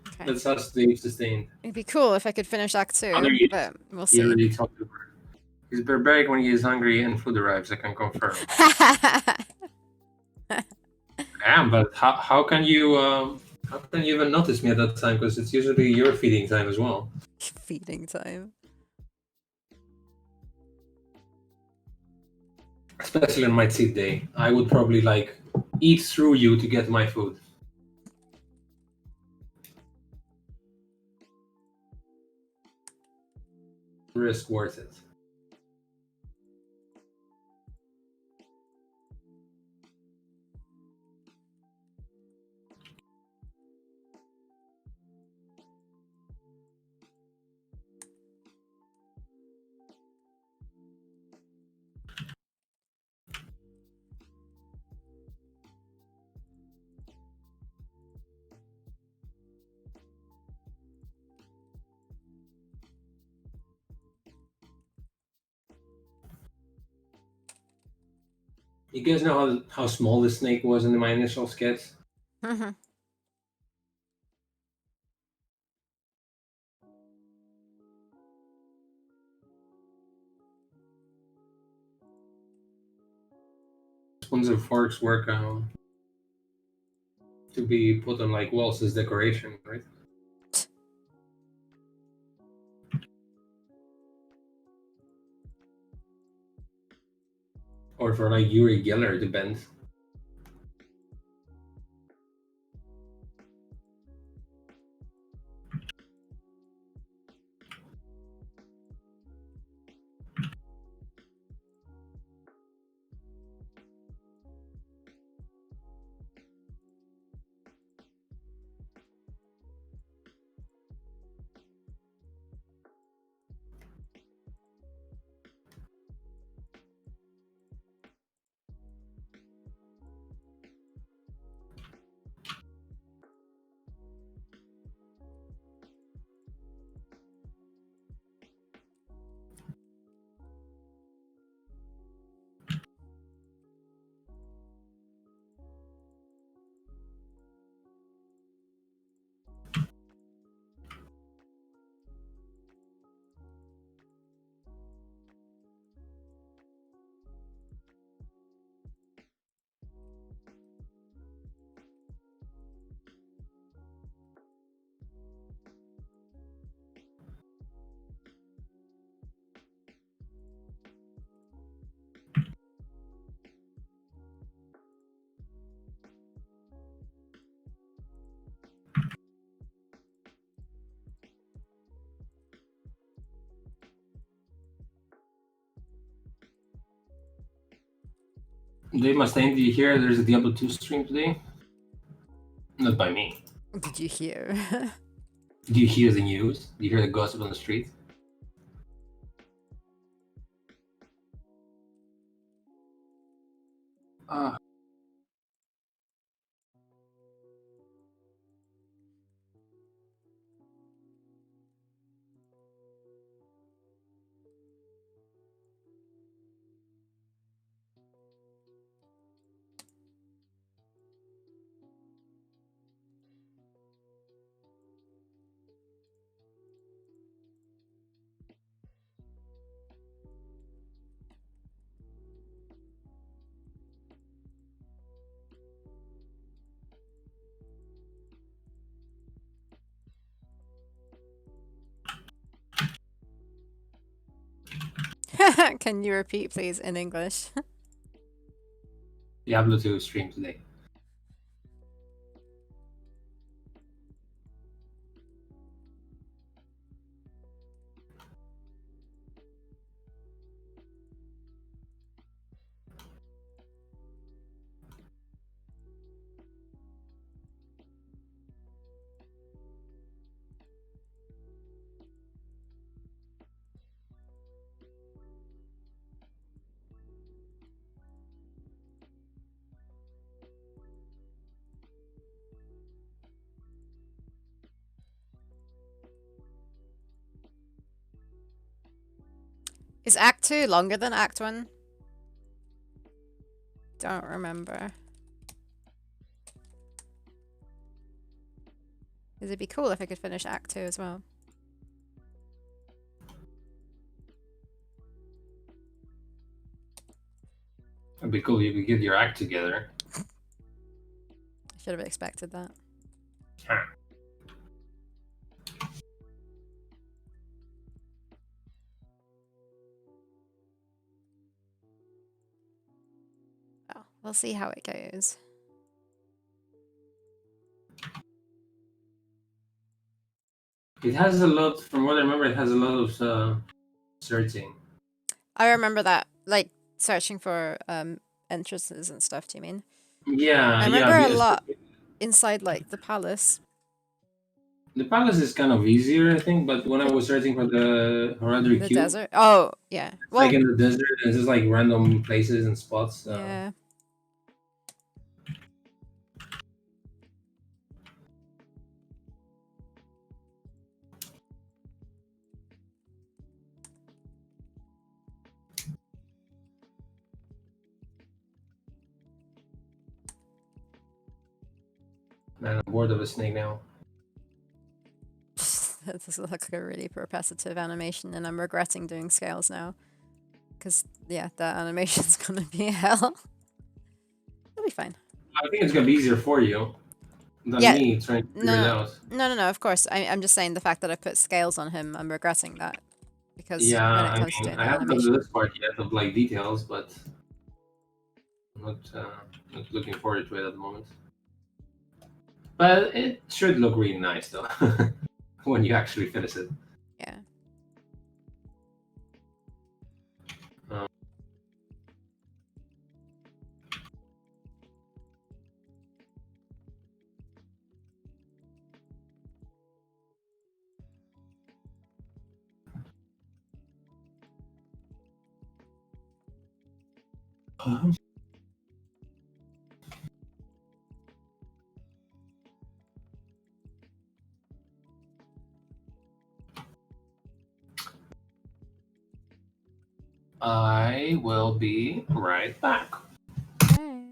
Okay. That's how they've sustained. It'd be cool if I could finish Act Other 2, games, but we'll he see. already talked about it. He's barbaric when he is hungry and food arrives. I can confirm. Damn, but how can you even notice me at that time? Because it's usually your feeding time as well. Feeding time. Especially on my cheat day, I would probably like eat through you to get my food. Risk worth it. You guys know how small this snake was in my initial sketch? Mhm. Spoons and forks work to be put on like walls as decoration, right? Or for like Yuri Geller to bend. Dave Mustaine, do you hear there's a Diablo 2 stream today? Not by me. Did you hear? Do you hear the news? Do you hear the gossip on the street? Ah, Can you repeat, please, in English? Diablo 2 stream today. Is Act 2 longer than Act 1? Don't remember. Because it'd be cool if I could finish Act 2 as well. It'd be cool if you could get your act together. I should have expected that. Huh. Well, we'll see how it goes. It has a lot, from what I remember, it has a lot of searching. I remember that, like, searching for entrances and stuff, do you mean? Yeah, I yeah. remember a lot inside, like, the palace. The palace is kind of easier, I think, but when I was searching for the hereditary The cube, desert. Oh, yeah. it's Well, like in the desert, and it's just like random places and spots. yeah. Man, I'm bored of a snake now. This looks like a really repetitive animation, and I'm regretting doing scales now. Because, yeah, that animation's gonna be hell. It'll be fine. I think it's gonna be easier for you than Yeah, me trying to figure it out. No, of course. I'm just saying the fact that I put scales on him, I'm regretting that. Because Yeah, when it I comes to mean, doing I the haven't done animation. this part yet of like details, but I'm not looking forward to it at the moment. But it should look really nice though when you actually finish it. Yeah. Um, I will be right back. Okay.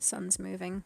Sun's moving.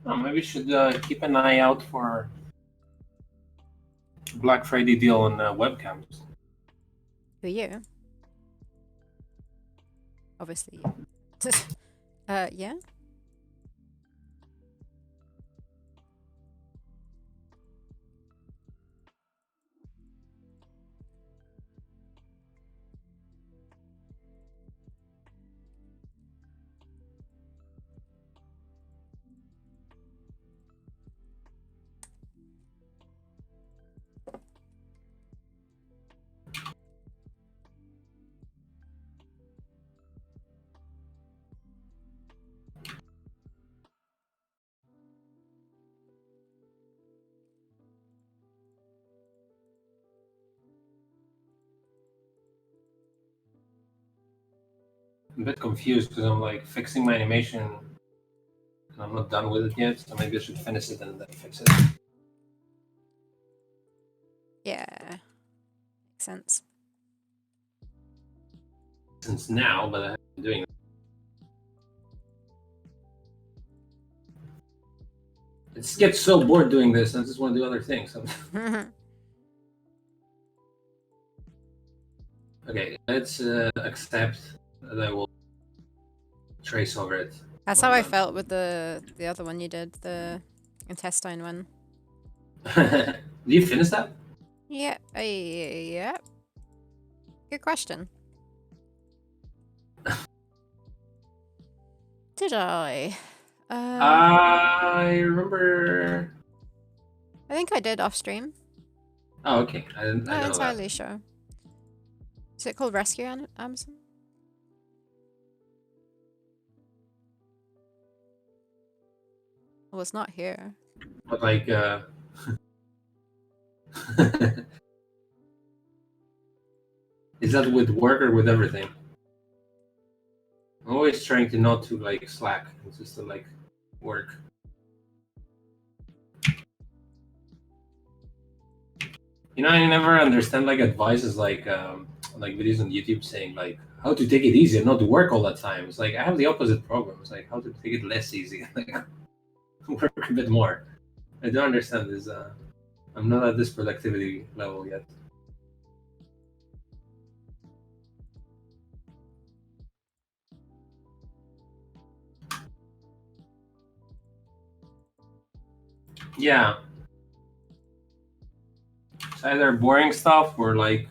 Oh, maybe we should keep an eye out for Black Friday deal on webcams. Who are you? Obviously you. Yeah. I'm a bit confused because I'm like fixing my animation and I'm not done with it yet, so maybe I should finish it and then fix it. Yeah. Makes sense. Since now, but I haven't been doing it. I just get so bored doing this, I just want to do other things. Okay, let's accept that I will trace over it. That's how I felt with the other one you did, the intestine one. Did you finish that? Yeah. Yeah. Good question. Did I? I remember. I think I did off stream. Oh, okay. I didn't Not know entirely that. sure. Is it called Rescue Amazon? Well, it's not here. But like, is that with work or with everything? I'm always trying to not to like slack, it's just to like work. You know, I never understand like advices like videos on YouTube saying like how to take it easy and not to work all the time. It's like I have the opposite problem. It's like how to take it less easy, like work a bit more. I don't understand this. I'm not at this productivity level yet. Yeah. It's either boring stuff or like,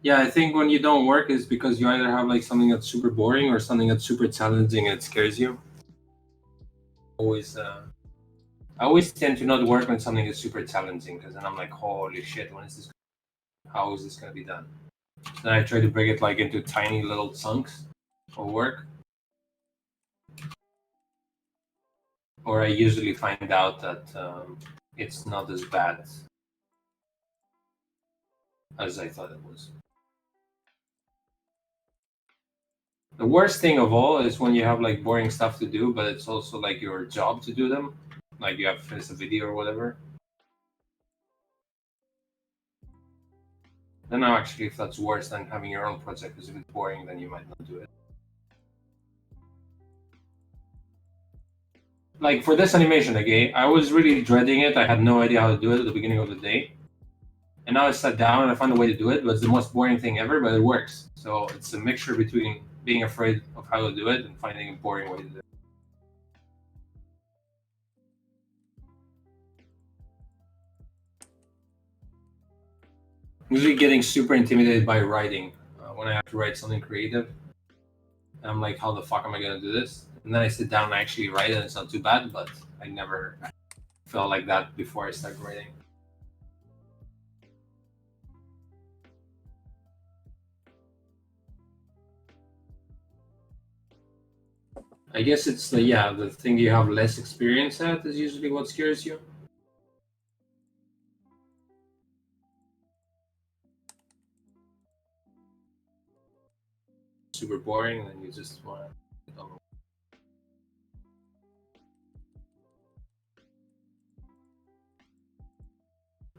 yeah, I think when you don't work is because you either have like something that's super boring or something that's super challenging and it scares you. Always, I always tend to not work when something is super challenging because then I'm like, holy shit, when is this? How is this gonna be done? Then I try to break it like into tiny little chunks of work, or I usually find out that it's not as bad as I thought it was. The worst thing of all is when you have like boring stuff to do, but it's also like your job to do them. Like you have to finish a video or whatever. Then actually, if that's worse than having your own project, because if it's boring, then you might not do it. Like for this animation, okay, I was really dreading it. I had no idea how to do it at the beginning of the day. And now I sat down and I found a way to do it, but it's the most boring thing ever, but it works. So it's a mixture between being afraid of how to do it and finding a boring way to do it. Usually getting super intimidated by writing. When I have to write something creative, I'm like, how the fuck am I going to do this? And then I sit down and I actually write it, and it's not too bad, but I never felt like that before I started writing. I guess it's the thing you have less experience at is usually what scares you. Super boring, and then you just want to get over.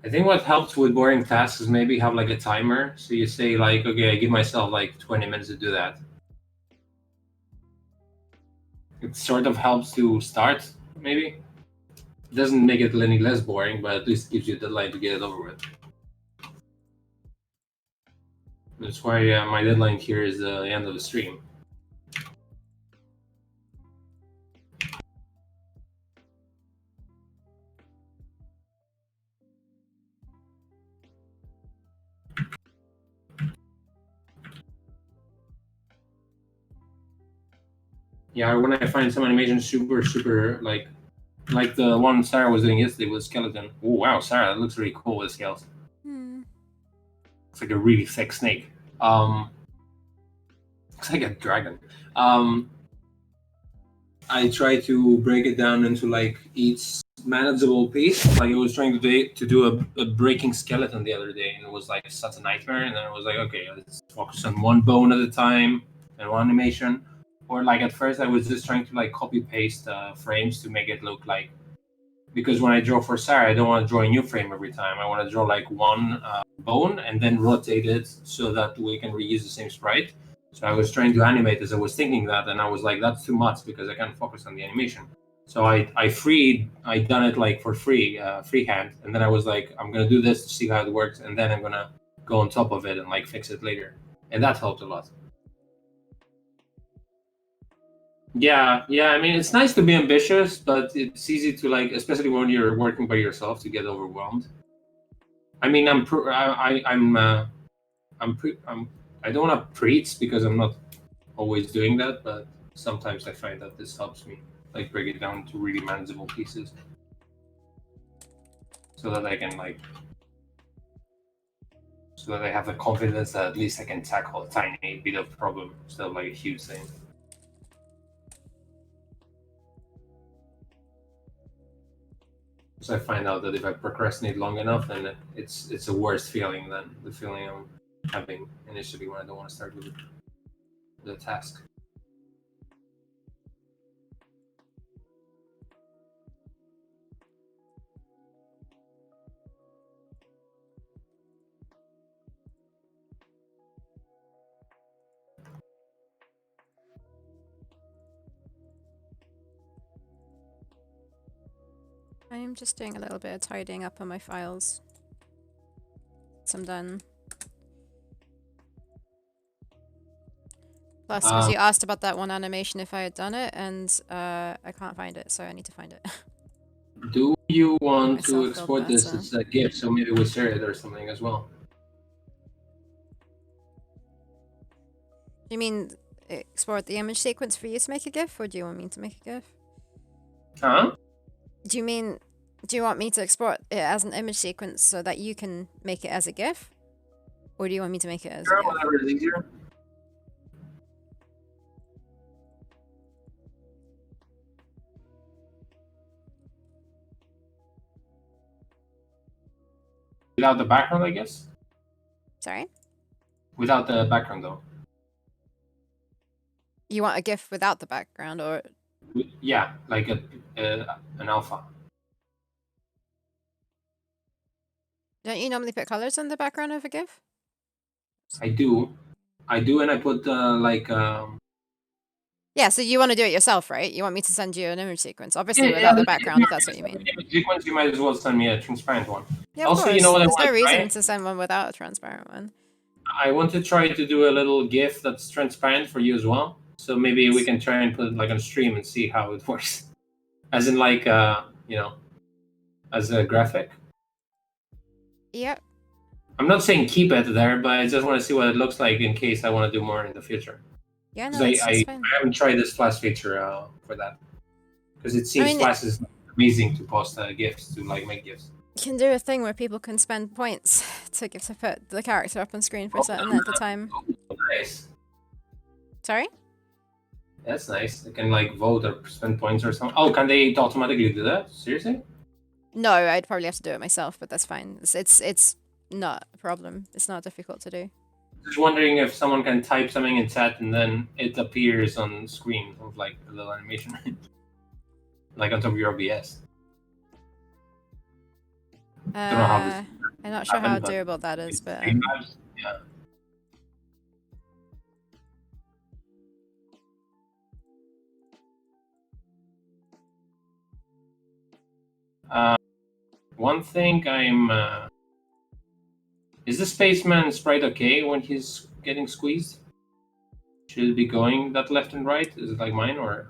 I think what helps with boring tasks is maybe have like a timer. So you say like, okay, I give myself like 20 minutes to do that. It sort of helps to start, maybe. It doesn't make it any less boring, but at least gives you a deadline to get it over with. That's why my deadline here is the end of the stream. Yeah, when I find some animation super like the one Sarah was doing yesterday with skeleton. Oh wow, Sarah, that looks really cool with scales. It's like a really thick snake. Looks like a dragon. I try to break it down into like each manageable piece. Like I was trying to do a breaking skeleton the other day, and it was like such a nightmare. And then I was like, okay, let's focus on one bone at a time and one animation. Or like at first, I was just trying to like copy paste frames to make it look like, because when I draw for Sarah, I don't want to draw a new frame every time. I want to draw like one bone and then rotate it so that we can reuse the same sprite. So I was trying to animate as I was thinking that, and I was like, that's too much because I can't focus on the animation. So I done it like for free, freehand, and then I was like, I'm gonna do this to see how it works, and then I'm gonna go on top of it and like fix it later, and that helped a lot. Yeah, yeah. I mean, it's nice to be ambitious, but it's easy to like, especially when you're working by yourself, to get overwhelmed. I mean, I don't want to preach because I'm not always doing that, but sometimes I find that this helps me like break it down to really manageable pieces, so that I can like, so that I have the confidence that at least I can tackle a tiny bit of problem instead of like a huge thing. So I find out that if I procrastinate long enough, then it's a worse feeling than the feeling I'm having initially when I don't want to start with the task. I am just doing a little bit of tidying up on my files. I'm done. Plus, because you asked about that one animation if I had done it, and I can't find it, so I need to find it. Do You want to myself feel export this better. as a GIF, so maybe we share it or something as well. Do you mean export the image sequence for you to make a GIF, or do you want me to make a GIF? Huh? Do you want me to export it as an image sequence so that you can make it as a GIF? Or do you want me to make it as a Sure, GIF? whatever is easier. Without the background, I guess. Sorry? Without the background, though. You want a GIF without the background, or Yeah, like an alpha. don't you normally put colors in the background of a GIF? I do, and I put Yeah, so you want to do it yourself, right? You want me to send you an image sequence, obviously yeah, without the background, if that's what you mean. sequence. You might as well send me a transparent one. Yeah, of Also, you know course. what I There's no want, reason right? to send one without a transparent one. I want to try to do a little GIF that's transparent for you as well. So maybe we can try and put it like on stream and see how it works. As in, like, as a graphic. Yep. I'm not saying keep it there, but I just want to see what it looks like in case I want to do more in the future. Yeah, no, Because that's I fine. haven't tried this Flash feature for that. Because it I seems mean, Flash is amazing to post GIFs, to like make GIFs. you can do a thing where people can spend points to put the character up on screen for a certain length of time. Oh, nice. Sorry? That's nice. They can like vote or spend points or something. Oh, can they automatically do that? Seriously? No, I'd probably have to do it myself, but that's fine. It's not a problem. It's not difficult to do. Just wondering if someone can type something in chat and then it appears on screen of like a little animation, like on top of your OBS. Don't know how this I'm not sure how happened, but doable that is, it's but same vibes. Yeah. One thing is the spaceman sprite okay when he's getting squeezed? Should it be going that left and right? Is it like mine or?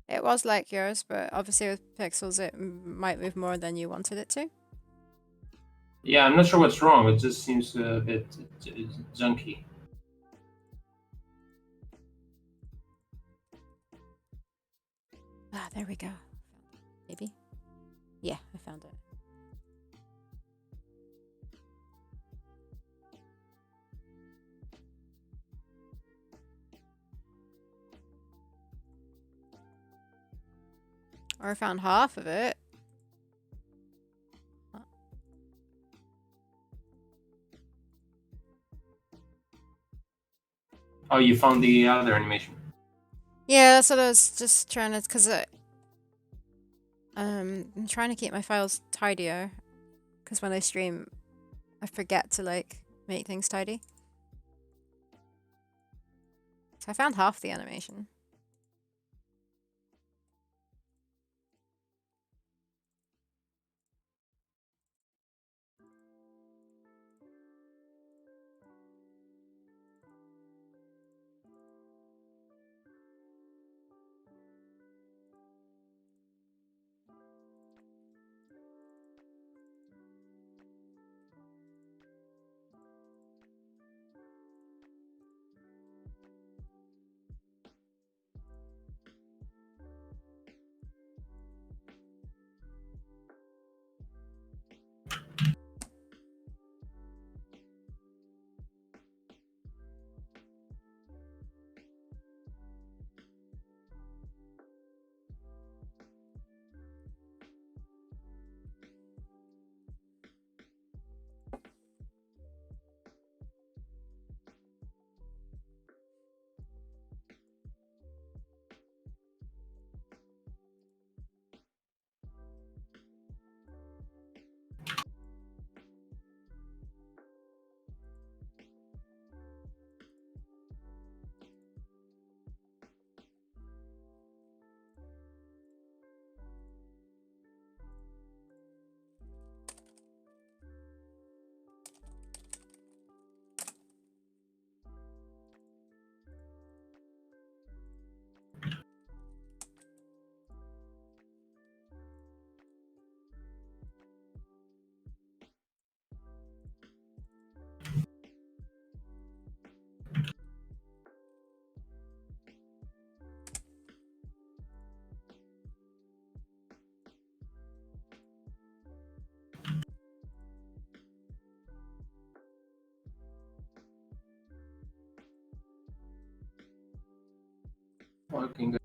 it was like yours, but obviously with pixels it might move more than you wanted it to. Yeah, I'm not sure what's wrong. It just seems a bit junky. Ah, there we go. Maybe? Yeah, I found it. Or I found half of it. Oh, you found the other animation. Yeah, that's what I was just trying to, because I'm trying to keep my files tidier, because when I stream, I forget to like make things tidy. So I found half the animation. looking good.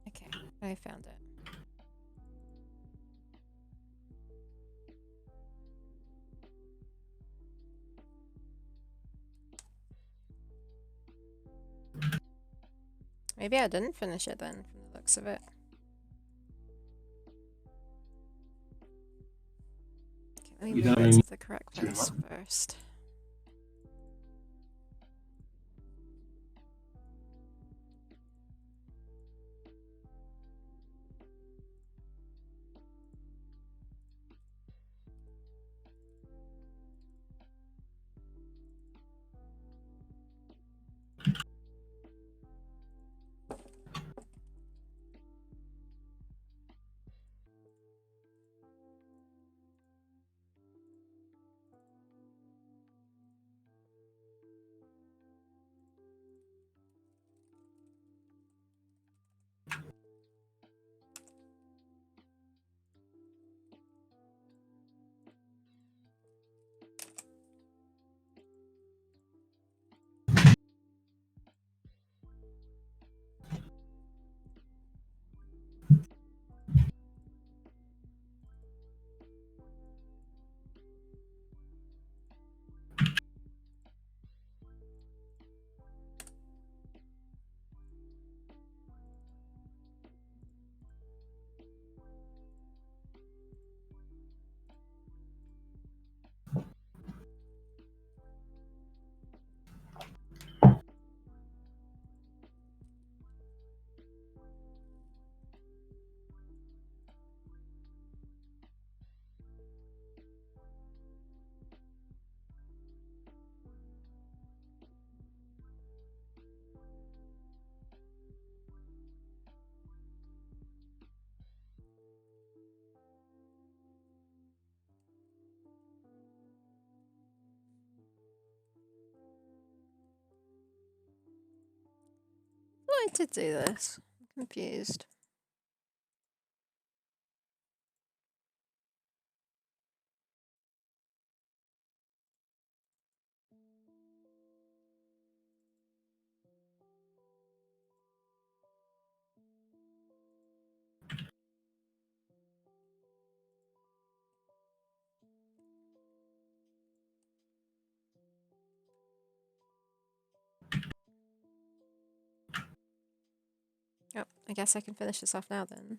Okay, I found it. Maybe I didn't finish it then, from the looks of it. Okay, let me You move don't it need to the correct stream place one? first. I did do this. I'm confused. Oh, I guess I can finish this off now then.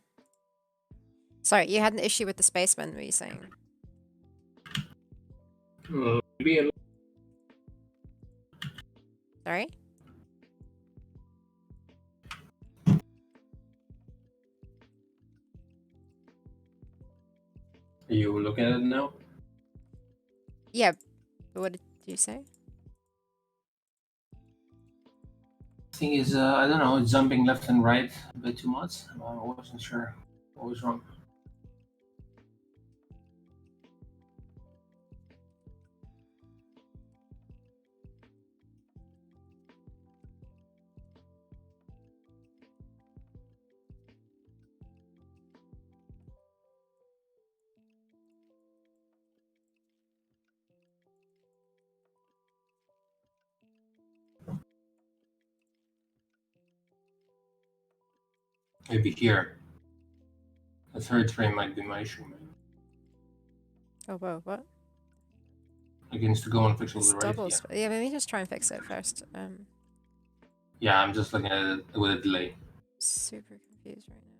Sorry, you had an issue with the spaceman, were you saying? Maybe a Sorry? You look at it now? Yeah, but what did you say? Thing is, I don't know, it's jumping left and right a bit too much. I wasn't sure what was wrong. Maybe here. The third frame might be my issue, man. Oh, whoa, what? Against the go on pixel to It's the right. double. Yeah. Yeah, maybe just try and fix it first. Yeah, I'm just looking at it with a delay. Super confused right now.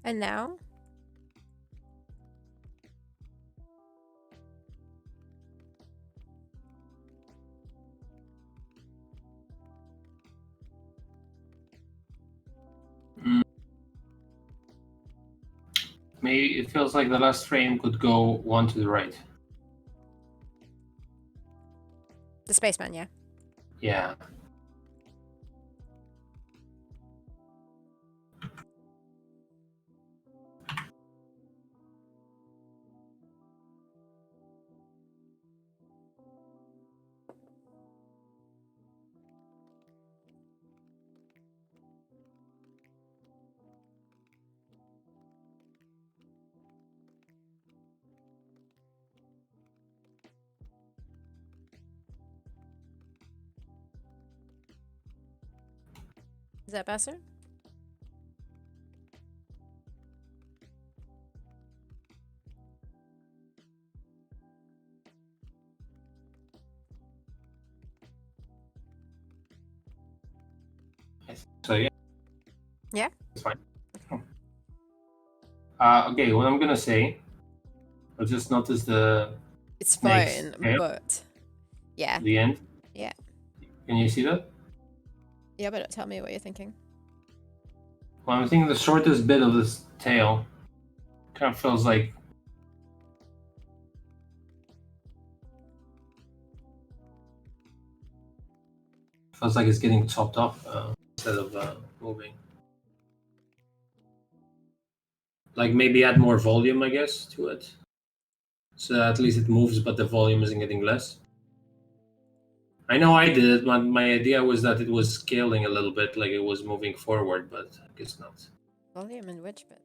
And now? Maybe it feels like the last frame could go one to the right. The spaceman, yeah. Yeah. Is that better? So yeah. Yeah? It's fine. Okay, what I'm gonna say, I just noticed the It's snake's fine, tail, but yeah. the end. Yeah. Can you see that? Yeah, but tell me what you're thinking. Well, I'm thinking the shortest bit of this tail kind of feels like it's getting chopped off instead of moving. Like maybe add more volume, I guess, to it. So at least it moves, but the volume isn't getting less. I know I did it, but my idea was that it was scaling a little bit, like it was moving forward, but I guess not. Volume in which bit, though?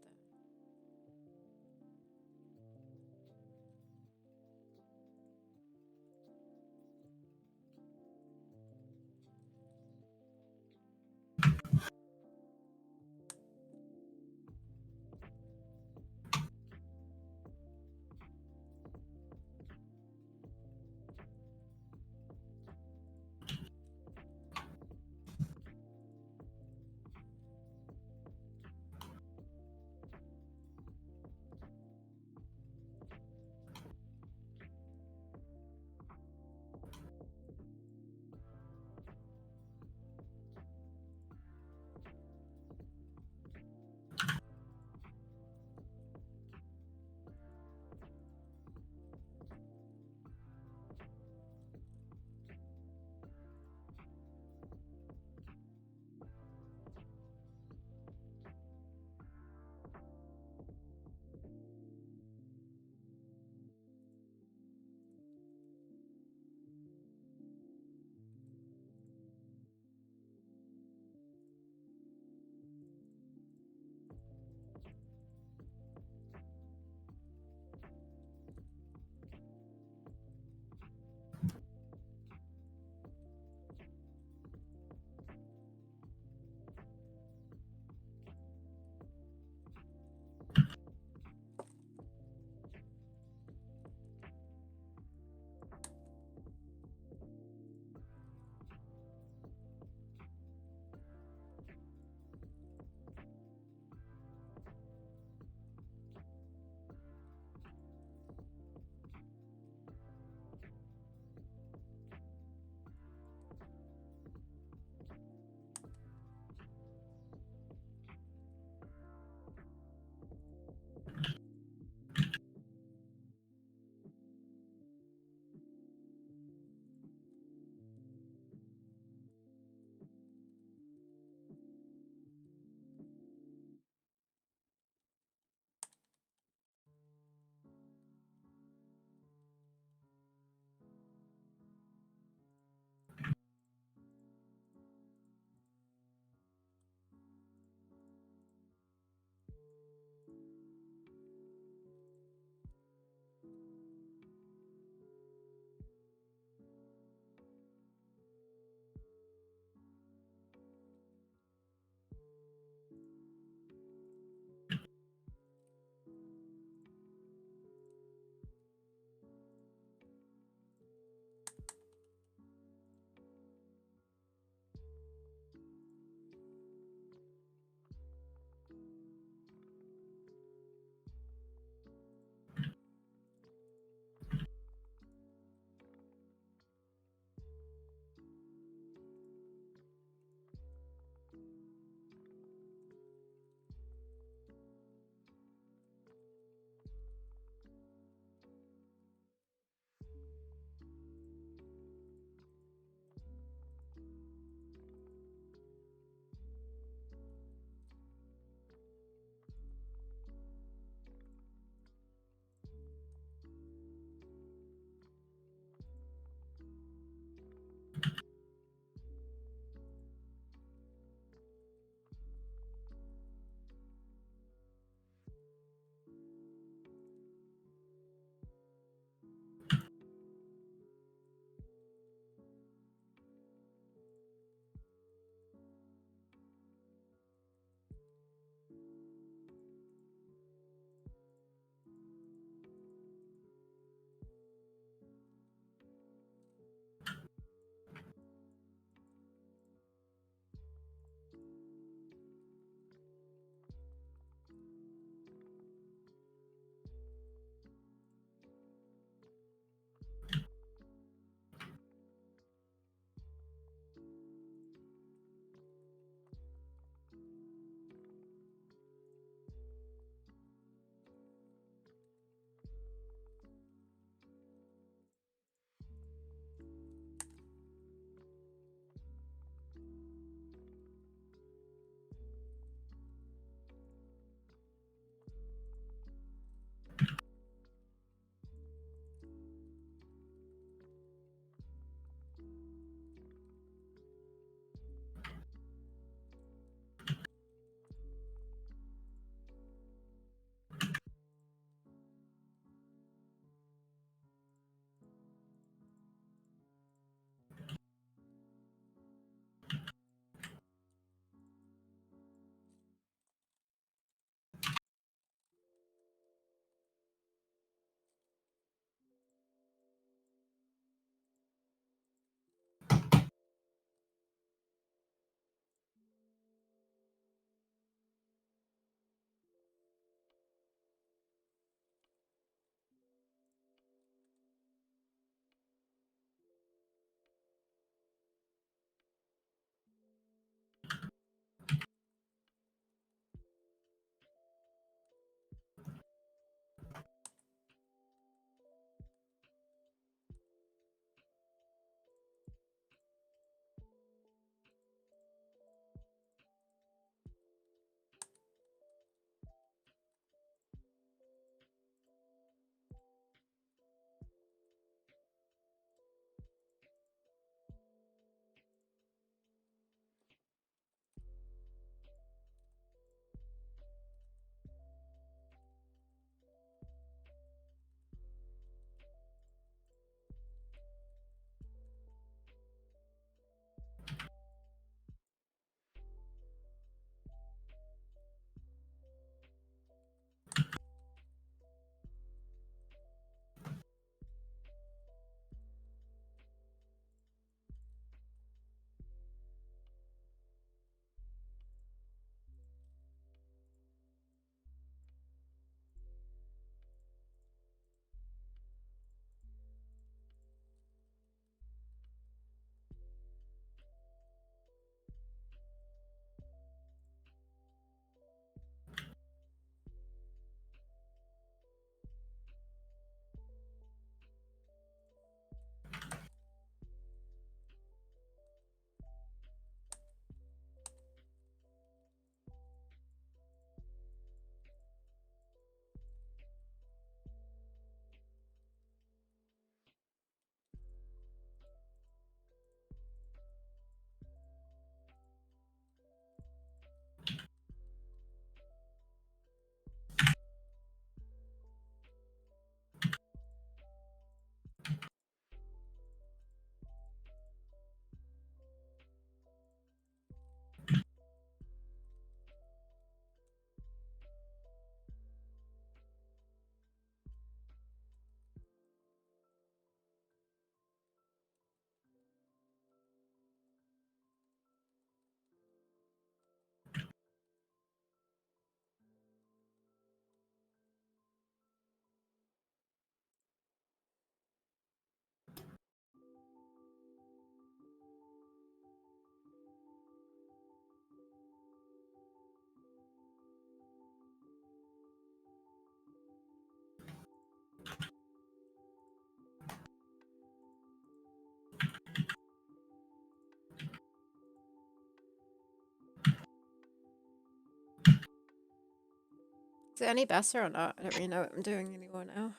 Is it any better or not? I don't really know what I'm doing anymore now.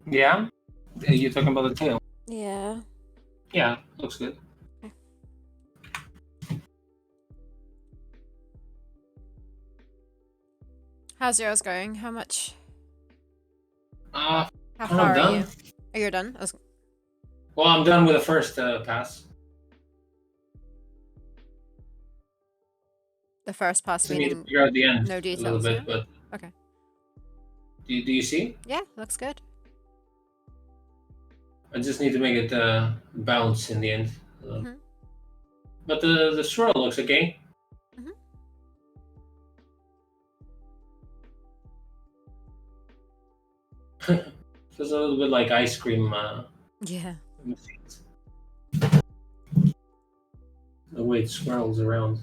Yeah? You're talking about the tail? Yeah. Yeah, looks good. Okay. How's yours going? How much? Uh, How kind of far are done. you? Oh, you're done? Well, I'm done with the first pass. The first pass So I need to meaning figure out the end no a little details, yeah? bit, but Okay. do you see? Yeah, looks good. I just need to make it bounce in the end. Mm-hmm. But the swirl looks okay. Mm-hmm. Feels a little bit like ice cream Yeah. machines. The way it swirls around.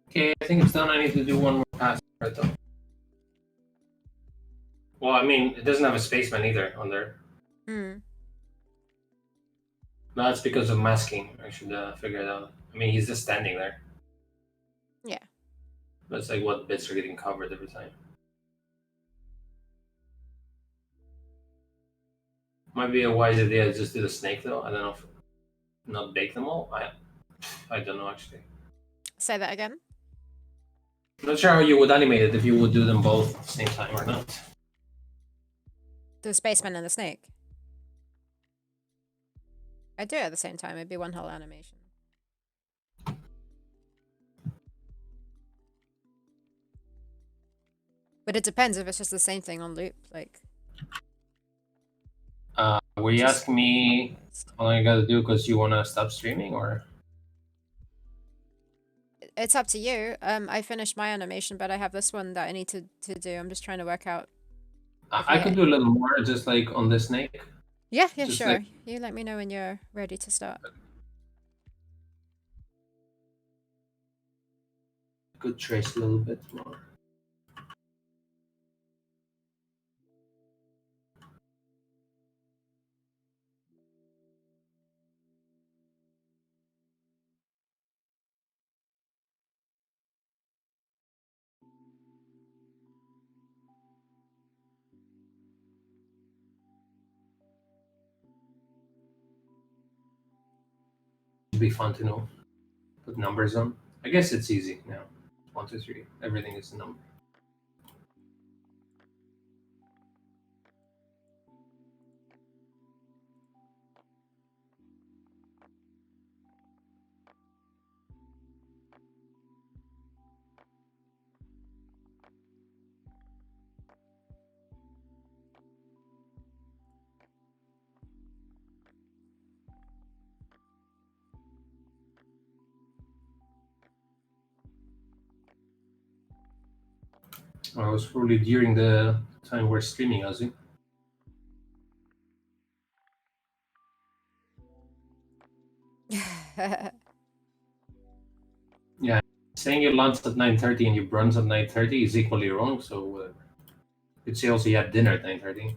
Okay, I think it's done. I need to do one more pass right though. Well, I mean, it doesn't have a spaceman either on there. Mm. That's because of masking. I should figure it out. I mean, he's just standing there. Yeah. That's like what bits are getting covered every time. Might be a wise idea to just do the snake though. I don't know if not bake them all. I don't know actually. Say that again. I'm not sure how you would animate it if you would do them both at the same time or not. The spaceman and the snake. I do it at the same time. It'd be one whole animation. But it depends if it's just the same thing on loop. Like, Were you Just- asking me how long I gotta do because you wanna stop streaming or? it's up to you. I finished my animation, but I have this one that I need to do. I'm just trying to work out. If I you could do a little more, just like on the snake. Yeah, yeah, Just sure. like You let me know when you're ready to start. I could trace a little bit more. It'd be fun to know. Put numbers on. I guess it's easy now. 1, 2, 3. Everything is a number. Well, it was probably during the time we're streaming, Ozzy. Yeah, saying you lunch at 9:30 and you brunch at 9:30 is equally wrong. So you'd say also you had dinner at 9:30.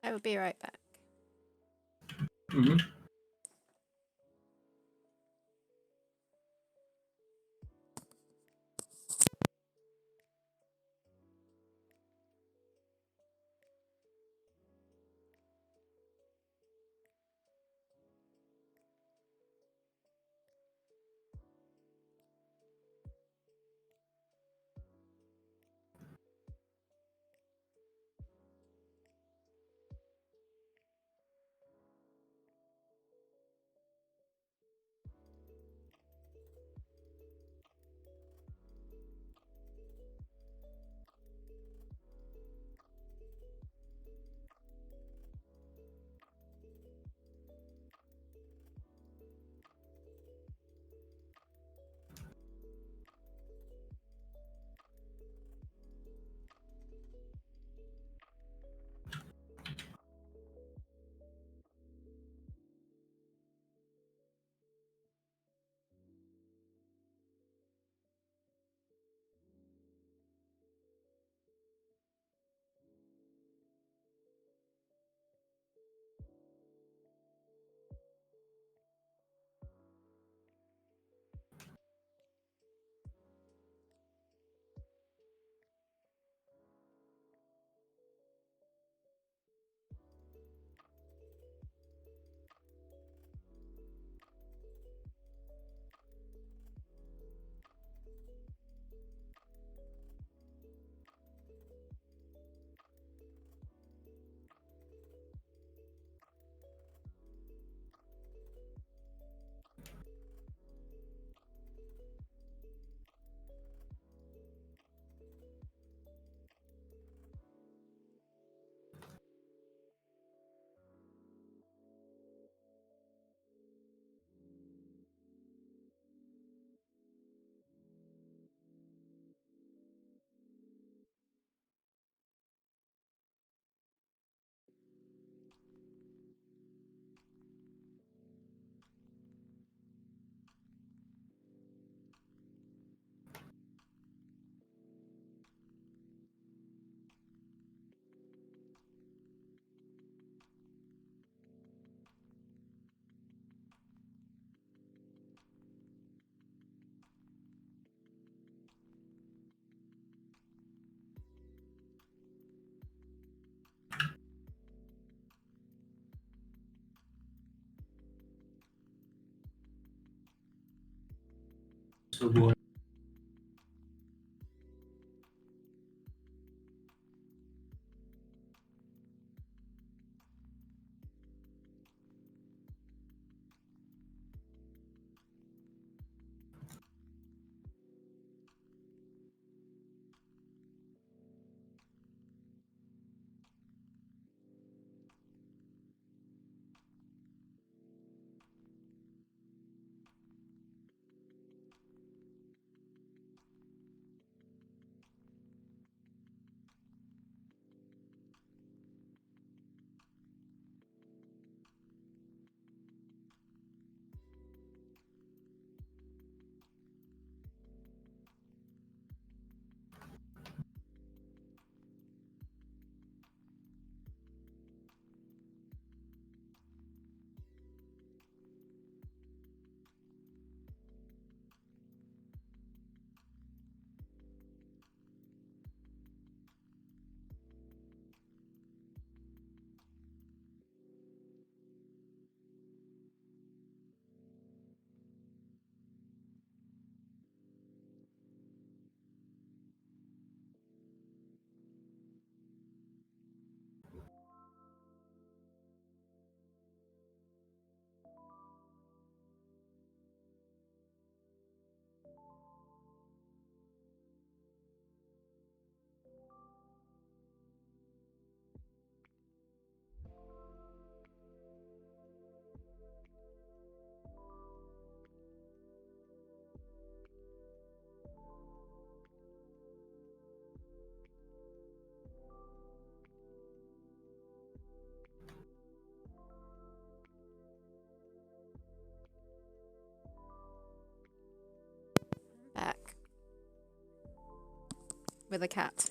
I will be right back. Mm-hmm. so boring. Back with a cat.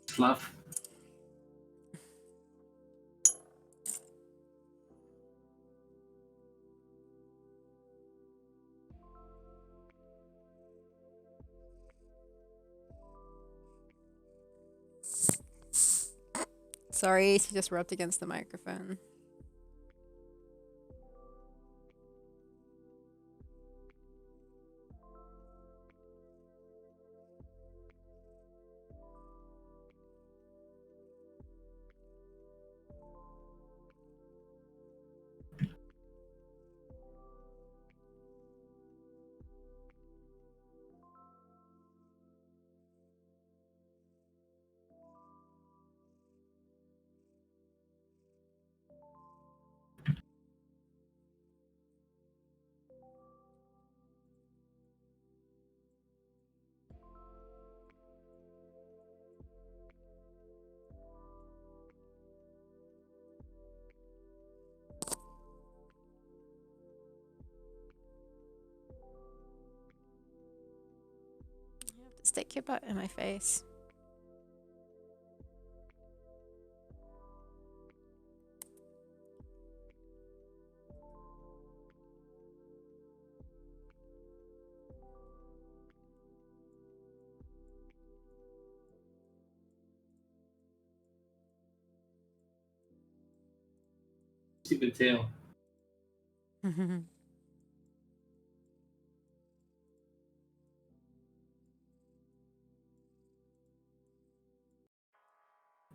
Fluff. Sorry, she just rubbed against the microphone. You have to stick your butt in my face. Stupid tail.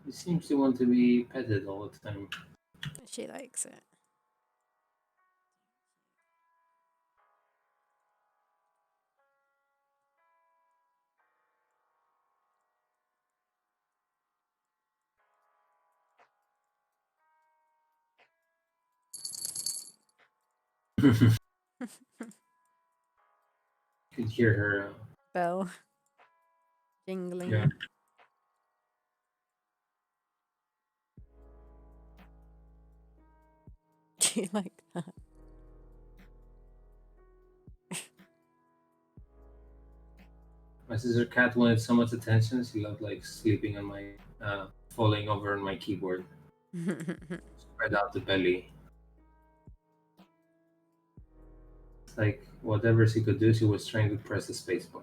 He seems to want to be petted all the time. She likes it. Could hear her. Bell jingling. Yeah. Do you like that? My sister cat wanted so much attention. She loved like sleeping on my, falling over on my keyboard, spread out the belly. It's like whatever she could do, she was trying to press the space bar.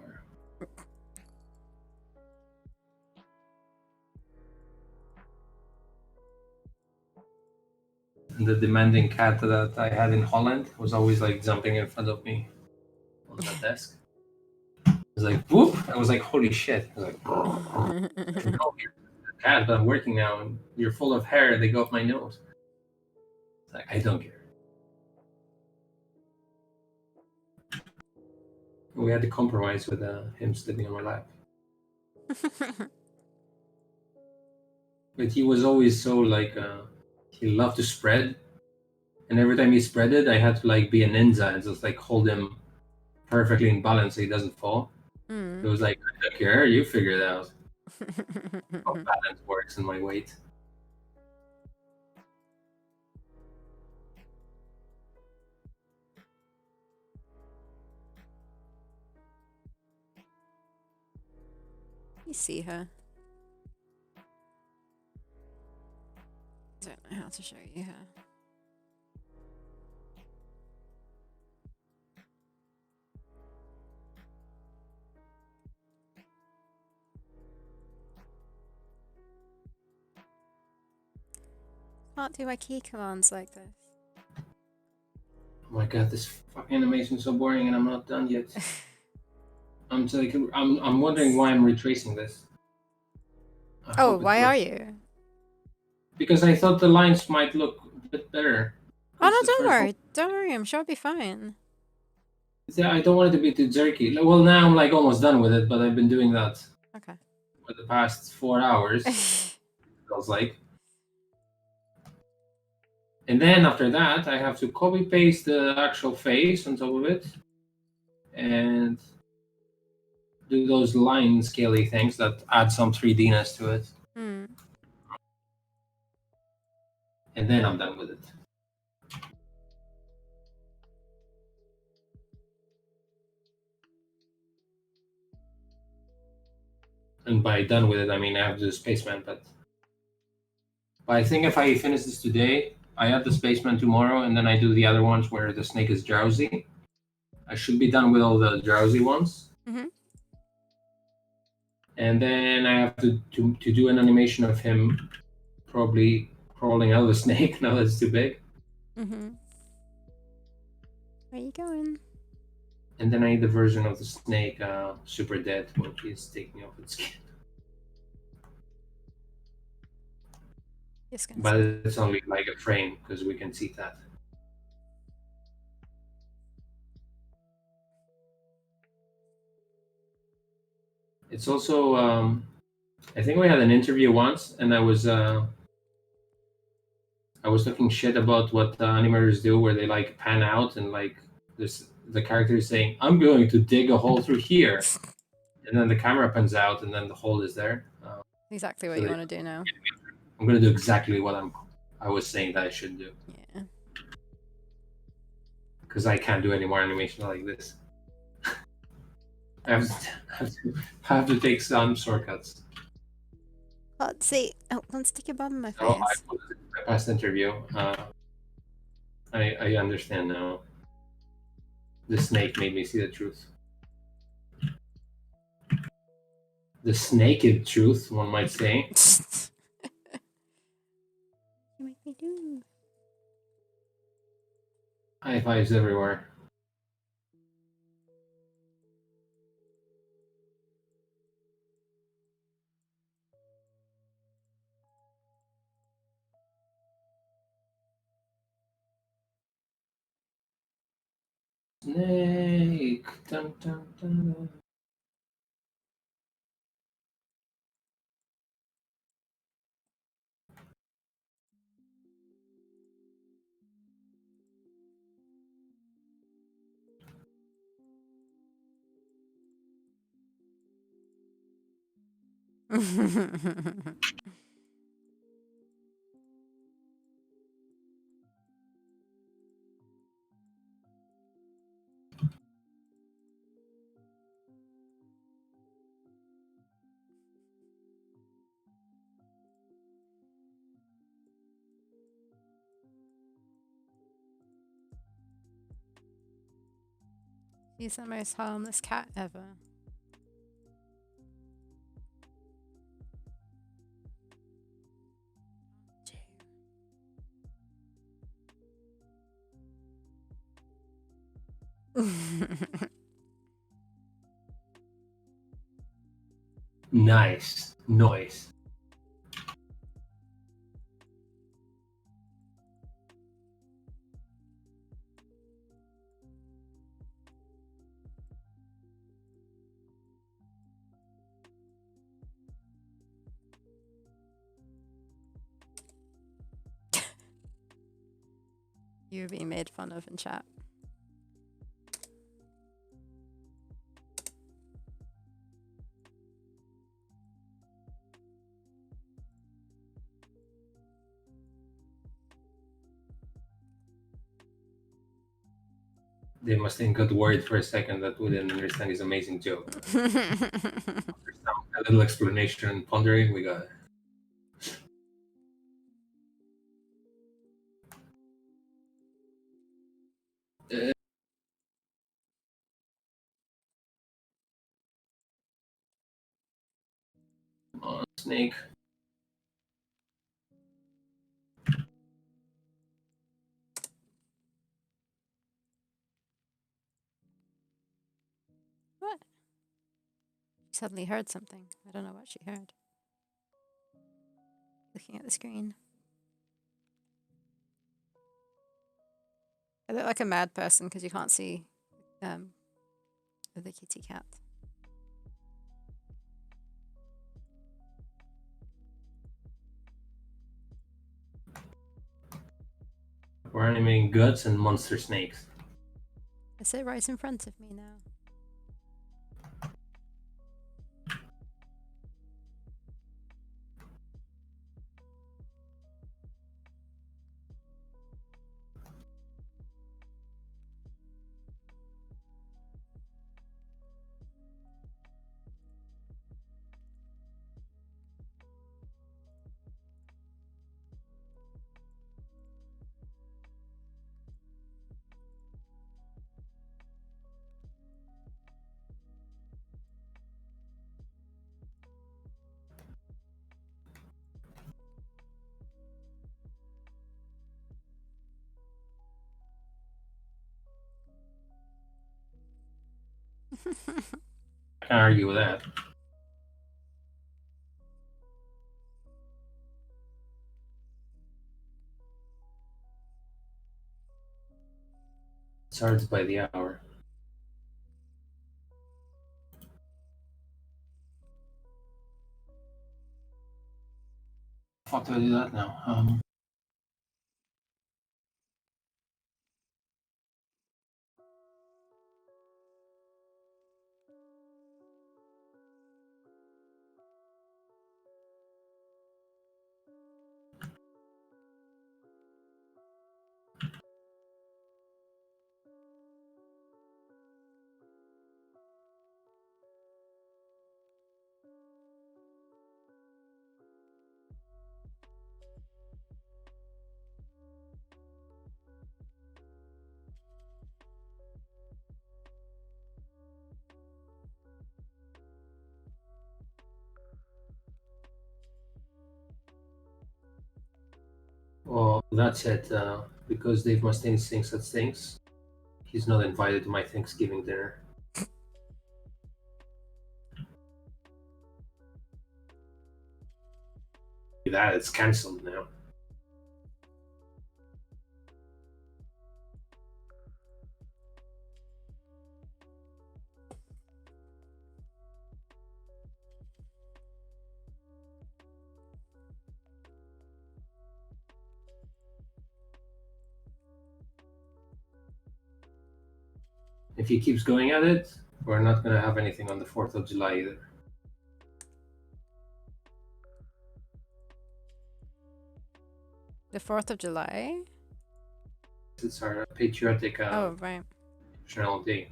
the demanding cat that I had in Holland was always like jumping in front of me on the desk. It was like whoop! I was like, holy shit! I was like, no, you're a cat, but I'm working now, and you're full of hair. They go up my nose. It's like, I don't care. We had to compromise with him sleeping on my lap. But he was always so like he loved to spread, and every time he spread it, I had to like be a ninja and just like hold him perfectly in balance so he doesn't fall. It was like, I don't care, you figure it out. How balance works and my weight. You see her. Don't know how to show you her. Can't do my key commands like this. Oh my god, this fucking animation is so boring and I'm not done yet. I'm wondering why I'm retracing this. Oh, why are you? Because I thought the lines might look a bit better. Oh no, don't worry. Don't worry, I'm sure it'll be fine. Yeah, I don't want it to be too jerky. Well, now I'm like almost done with it, but I've been doing that Okay. for the past 4 hours. Feels like. And then after that, I have to copy paste the actual face on top of it, and do those line scaly things that add some 3D-ness to it. And then I'm done with it. And by done with it, I mean I have to do Spaceman, but I think if I finish this today, I add the Spaceman tomorrow, and then I do the other ones where the snake is drowsy. I should be done with all the drowsy ones. And then I have to do an animation of him probably crawling out of the snake. No, that's too big. Where are you going? And then I need the version of the snake super dead when he's taking off its skin. But it's only like a frame because we can see that. It's also I think we had an interview once, and I was talking shit about what animators do, where they like pan out and like the character is saying, "I'm going to dig a hole through here," and then the camera pans out, and then the hole is there. Exactly what you want to do now. I'm going to do exactly what I was saying that I should do. Yeah. Because I can't do any more animation like this. I have to take some shortcuts. Let's see. Oh, don't stick your bum in my face. Oh, I passed the interview. I understand now. The snake made me see the truth. The naked truth, one might say. You make me do. High fives everywhere. Snake. Dun, dun, dun. He's the most harmless cat ever. Nice. Noise. You're being made fun of in chat. They must think got worried for a second that we didn't understand his amazing joke. After a little explanation and pondering, we got it. Come on, snake. What? She suddenly heard something. I don't know what she heard. Looking at the screen. I look like a mad person because you can't see the kitty cat. We're animating guts and monster snakes. I sit right in front of me now. I can't argue with that. Charged by the hour. Fuck, do I do that now? Well, that's it. Because Dave Mustaine thinks that stinks, he's not invited to my Thanksgiving dinner. That it's cancelled now. If he keeps going at it, we're not going to have anything on the 4th of July either. The 4th of July? It's our patriotic Oh, right. national day.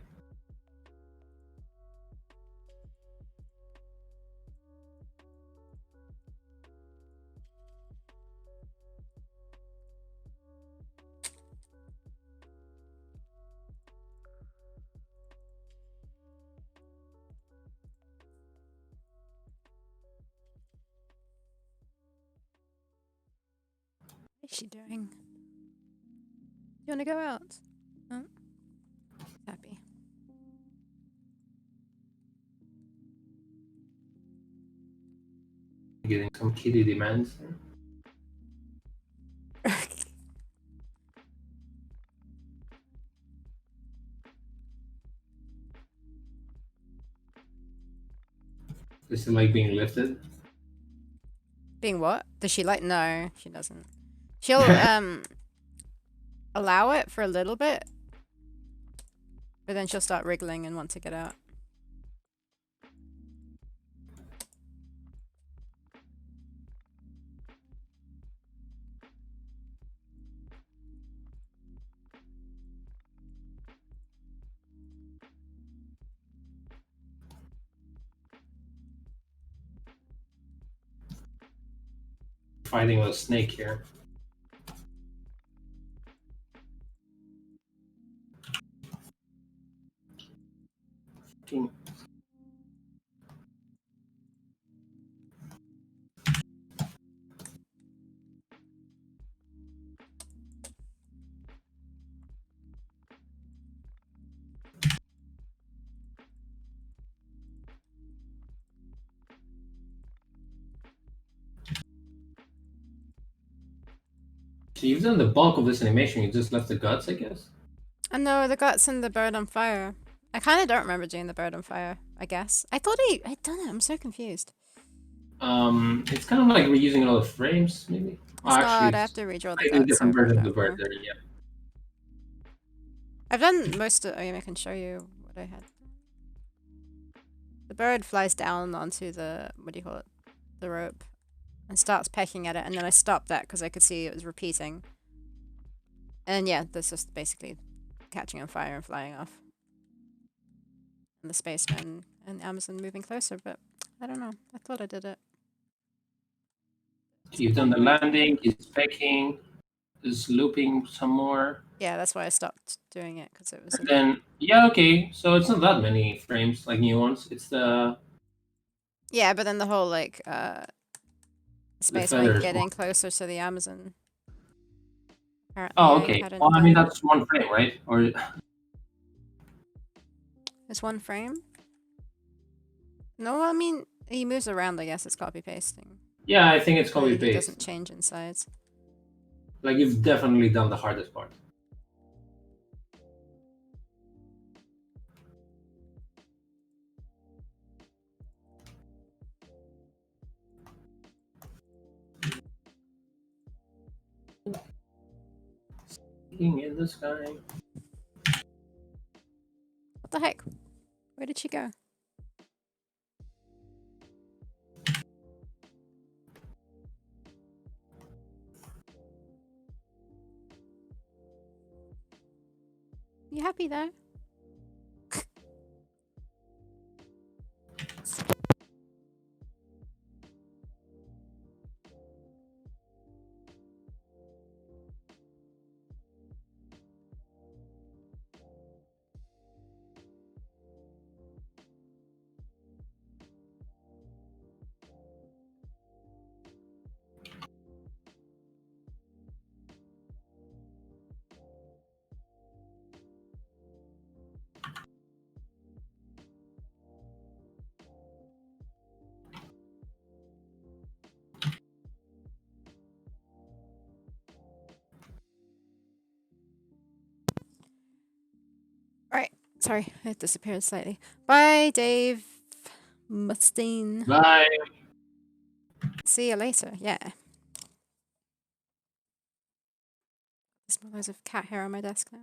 What is she doing? You want to go out? Oh. Happy. Getting some kitty demands. Is it like being lifted? Being what? Does she like? No, she doesn't. She'll allow it for a little bit, but then she'll start wriggling and want to get out. Fighting with a snake here. Fucking- So you've done the bulk of this animation. You just left the guts, I guess. Oh no, the guts and the bird on fire. I kind of don't remember doing the bird on fire. I guess I thought I'd done it. I'm so confused. It's kind of like reusing a lot of frames, maybe. Oh, It's actually, not. I have it's to redraw the slightly guts different over version and of the bird over. there. Yeah. I've done most of. I mean, I can show you what I had. The bird flies down onto the what do you call it? The rope, and starts pecking at it, and then I stopped that because I could see it was repeating. And yeah, that's just basically catching on fire and flying off. And the spaceman and the Amazon moving closer, but I don't know. I thought I did it. You've done the landing. He's pecking. Is looping some more. Yeah, that's why I stopped doing it because it was. And then yeah, okay. So it's not that many frames, like new ones. It's the Yeah, but then the whole like spaceman feathers one. getting closer to the Amazon. Apparently, Oh, I okay. hadn't Well, I mean done. that's one frame, right? Or It's one frame. No, I mean he moves around. I guess it's copy pasting. yeah, I think it's But copy he doesn't paste. change in size. Like you've definitely done the hardest part. In the sky. What the heck? Where did she go? You happy though? Alright. Sorry, it disappeared slightly. Bye, Dave Mustaine. Bye. See you later. Yeah. There's loads of cat hair on my desk now.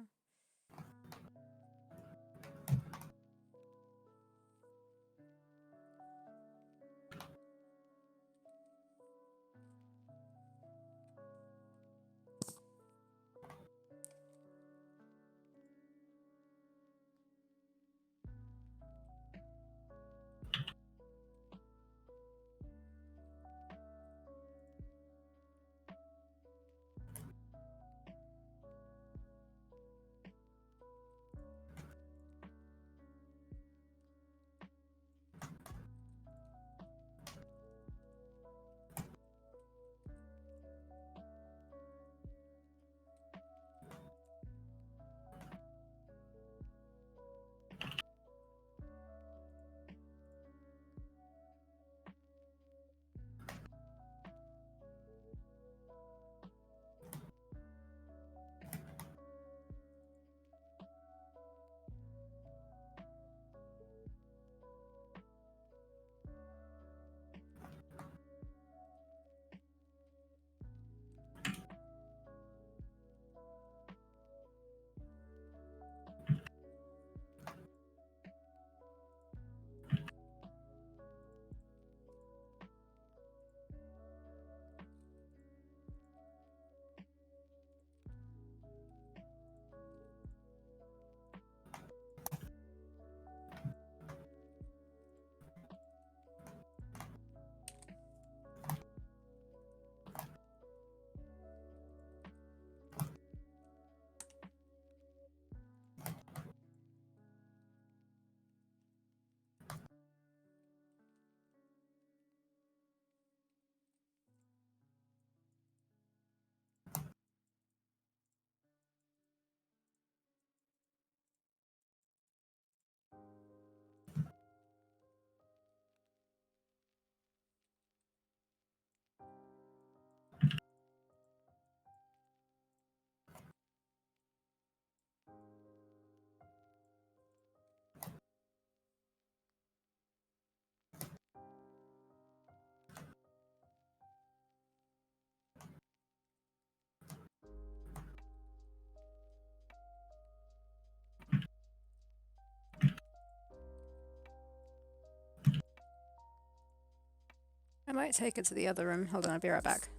I might take it to the other room. Hold on, I'll be right back.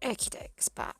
Okie dokes, back.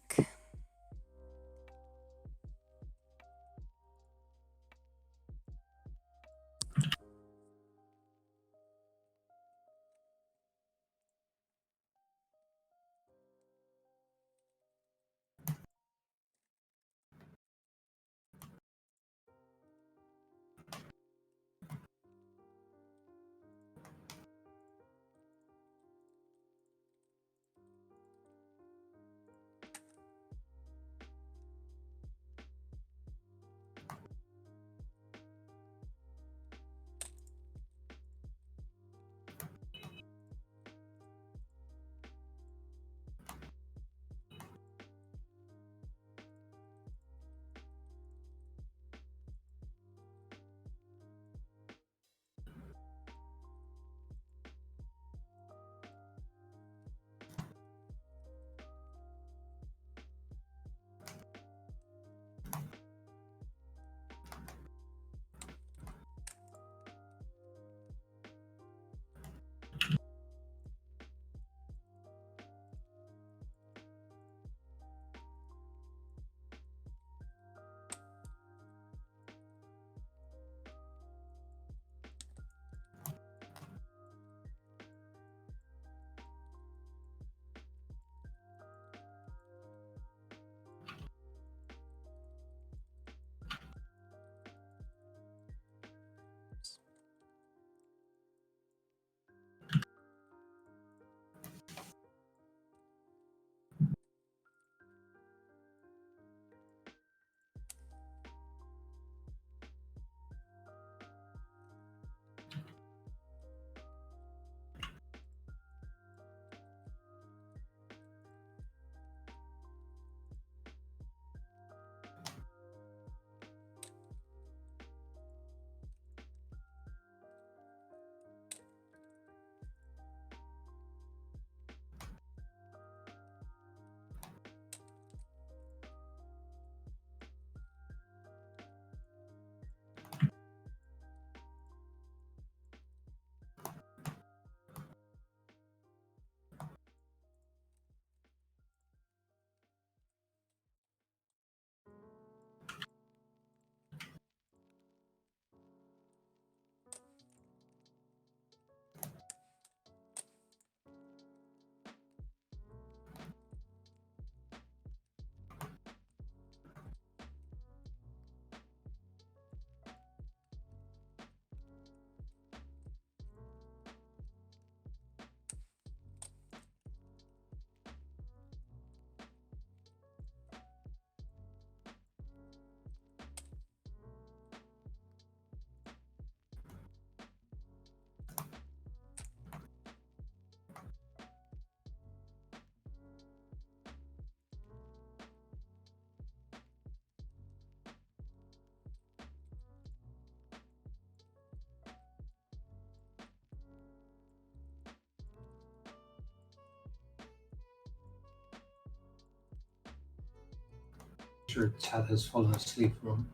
Sure, Chad has fallen asleep from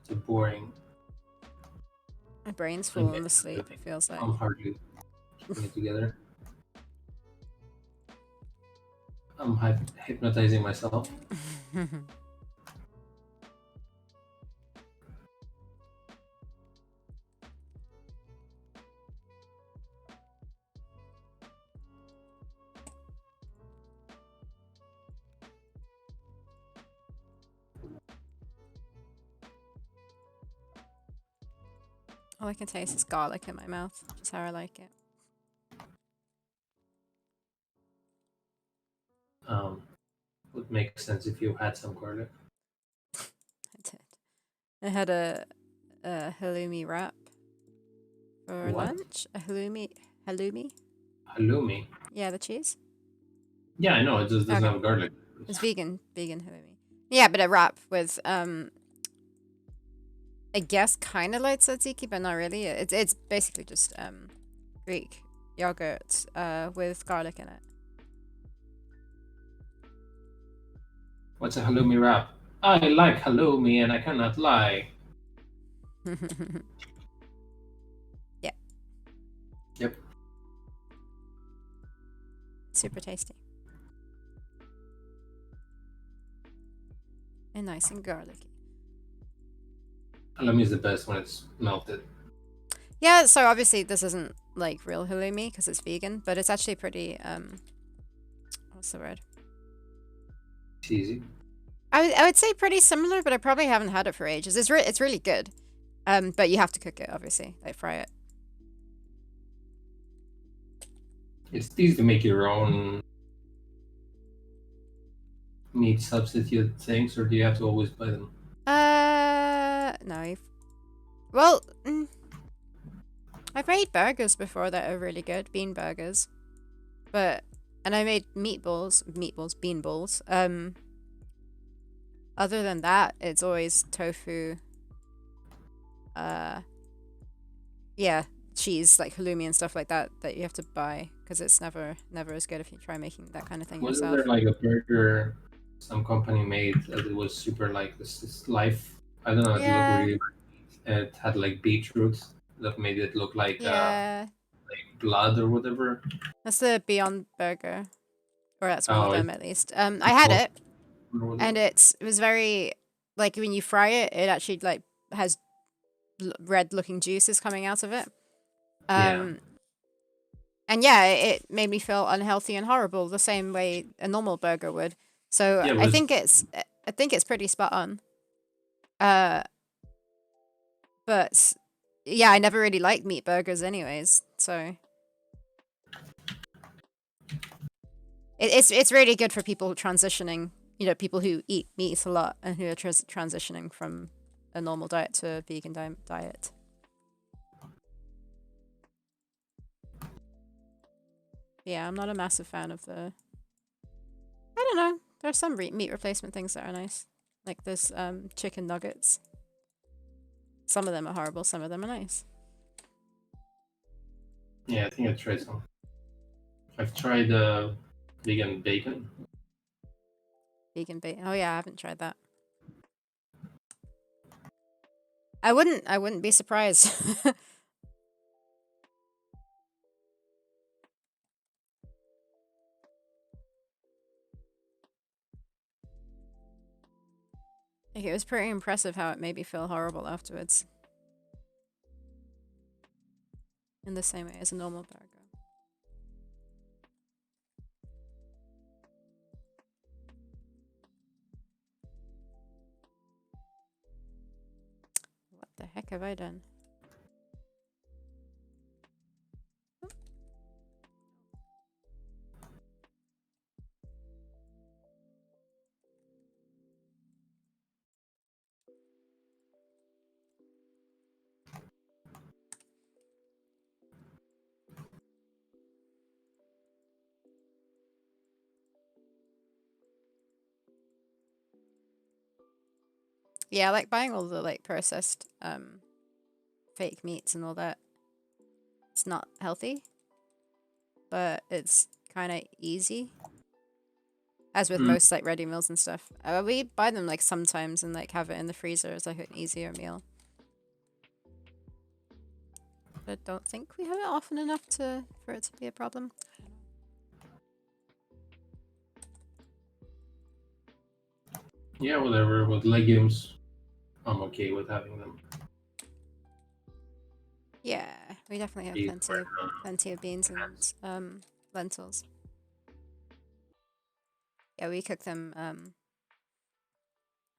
the boring. My brain's I'm falling asleep, it feels like. I'm hardly keeping it together. I'm hypnotizing myself. All I can taste is garlic in my mouth, which is how I like it. Would make sense if you had some garlic. I did. I had a halloumi wrap for What? lunch. A halloumi. Halloumi? Yeah, the cheese. Yeah, I know. It just doesn't Okay, have garlic. it's vegan halloumi. Yeah, but a wrap with I guess kind of like tzatziki, but not really. It's basically just Greek yogurt with garlic in it. What's a halloumi wrap? I like halloumi and I cannot lie. Yeah, Yep. super tasty and nice and garlicky. Halloumi is the best when it's melted. Yeah, so obviously this isn't like real halloumi because it's vegan, but it's actually pretty what's the word? Cheesy. I would say pretty similar, but I probably haven't had it for ages. It's really good. But you have to cook it, obviously, like fry it. It's easy to make your own meat substitute things, or do you have to always buy them? No. Well, I've made burgers before that are really good, bean burgers. And I made bean balls. Other than that, it's always tofu. Yeah, cheese like halloumi and stuff like that you have to buy because it's never as good if you try making that kind of thing Wasn't yourself. there like a burger some company made that it was super like this life? I don't know. It looked Yeah, really like and it had like beetroot that made it look like yeah. blood or whatever. That's the Beyond Burger, or that's one of Oh, them at least. I had called it, and it was very like when you fry it, it actually like has red looking juices coming out of it. yeah. And yeah, it made me feel unhealthy and horrible the same way a normal burger would. So Yeah, it I was think it's pretty spot on. But yeah, I never really liked meat burgers anyways. So it's really good for people transitioning, people who eat meat a lot and who are transitioning from a normal diet to a vegan diet. Yeah, I'm not a massive fan of the. I don't know. There's some meat replacement things that are nice, like this chicken nuggets. Some of them are horrible. Some of them are nice. yeah. I think I tried some. I've tried vegan bacon. Vegan bacon. Oh yeah, I haven't tried that. I wouldn't be surprised. Like, it was pretty impressive how it made me feel horrible afterwards. In the same way as a normal burger. What the heck have I done? Yeah, I like buying all the like processed fake meats and all that. It's not healthy, but it's kind of easy. As with most like ready meals and stuff. We buy them like sometimes and like have it in the freezer as like an easier meal. But I don't think we have it often enough for it to be a problem. Yeah, whatever. With legumes, I'm okay with having them. Yeah, we definitely have Beef or, plenty of beans and lentils. Yeah, we cook them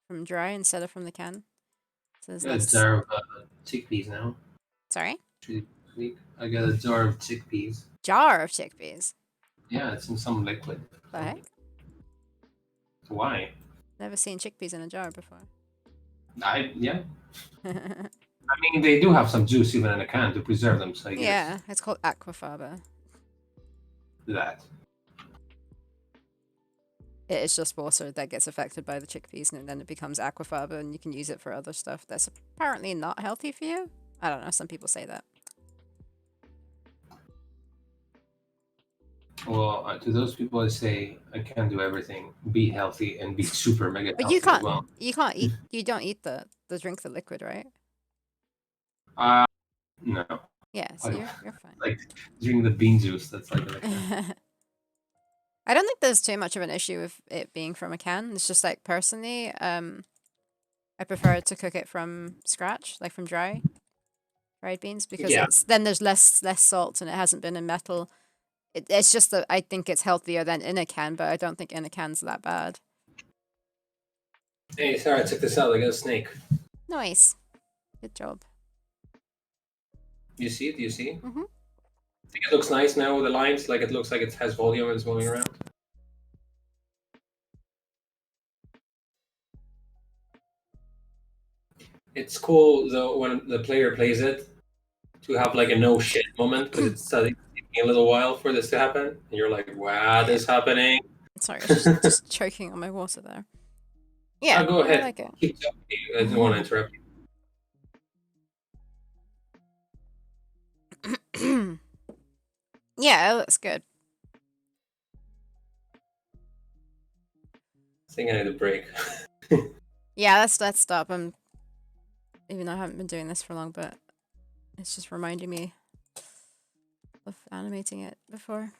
from dry instead of from the can. So there's a less. jar of chickpeas now. Sorry? I got a jar of chickpeas. Jar of chickpeas. Yeah, it's in some liquid. The heck? Why? Never seen chickpeas in a jar before. Yeah. I mean, they do have some juice even in a can to preserve them, so I guess Yeah, it's called aquafaba. that. It is just water that gets affected by the chickpeas and then it becomes aquafaba and you can use it for other stuff that's apparently not healthy for you. I don't know, some people say that. Well, to those people, I say I can't do everything. Be healthy and be super mega But healthy as well. you can't eat, you don't eat the drink the liquid, right? No. Yeah, so you're fine. Like drink the bean juice. That's like I don't think there's too much of an issue with it being from a can. It's just like personally, I prefer to cook it from scratch, like from dried beans, because Yeah. it's then there's less salt and it hasn't been in metal. It's just that I think it's healthier than in a can, but I don't think in a can's that bad. Hey, sorry, check this out. I got a snake. Nice, good job. You see it? Do you see? Mm-hmm. I think it looks nice now with the lines. Like it looks like it has volume and it's moving around. It's cool though when the player plays it to have like a no shit moment because it's taking a little while for this to happen, and you're like, "Wow, this is happening." Sorry, I was just choking on my water there. Yeah, Go ahead. I like it. Keep talking. I didn't want to interrupt you. Yeah, it looks good. I think I need a break. Yeah, let's stop. Even though I haven't been doing this for long, but it's just reminding me of animating it before.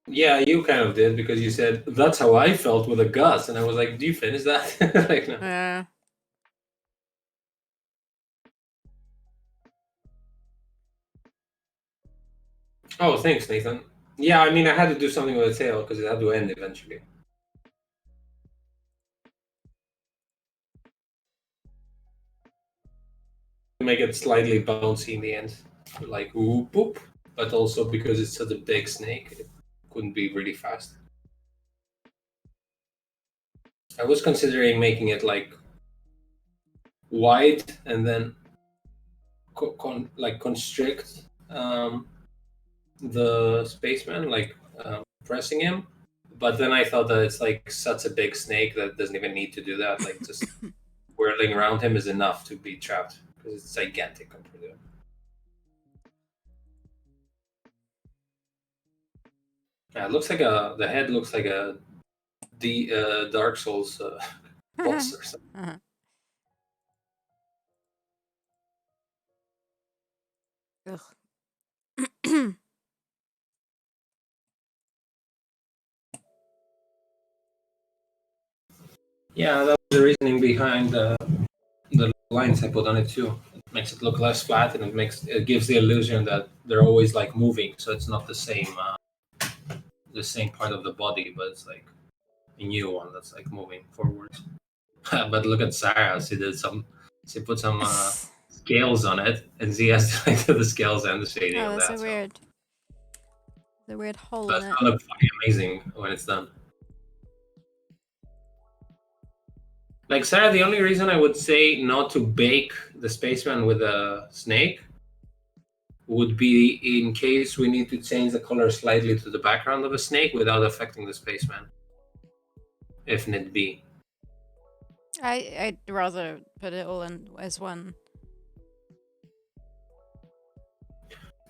Yeah, you kind of did because you said that's how I felt with a Gus, and I was like, "Do you finish that?" Like, no. Yeah. Oh, thanks, Nathan. Yeah, I mean, I had to do something with the tail because it had to end eventually. Make it slightly bouncy in the end, like whoop boop, but also because it's such a big snake, it couldn't be really fast. I was considering making it like wide and then constrict the spaceman, like pressing him. But then I thought that it's like such a big snake that it doesn't even need to do that. Like just whirling around him is enough to be trapped because it's gigantic compared to him. Yeah, it looks like the head looks like the Dark Souls boss or something. Ugh. Yeah, that was the reasoning behind the lines I put on it too. It makes it look less flat, and it gives the illusion that they're always like moving, so it's not the same part of the body, but it's like a new one that's like moving forwards. But look at Sarah. She put some scales on it, and she has like the scales and the shading Oh, on that's that. so weird. The weird hole That's in it. gonna look fucking amazing when it's done. Like Sarah, the only reason I would say not to bake the spaceman with a snake would be in case we need to change the color slightly to the background of a snake without affecting the spaceman, if need be. I'd rather put it all in as one.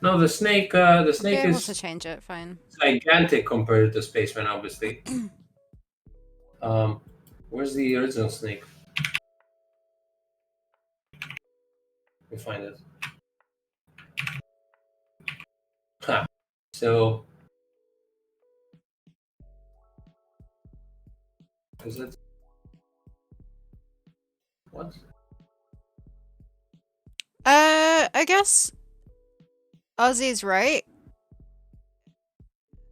No, the snake Be able to is change it, fine. gigantic compared to the spaceman, obviously. Where's the original snake? Let me find it. Ha. So, is it what? I guess Ozzy's right.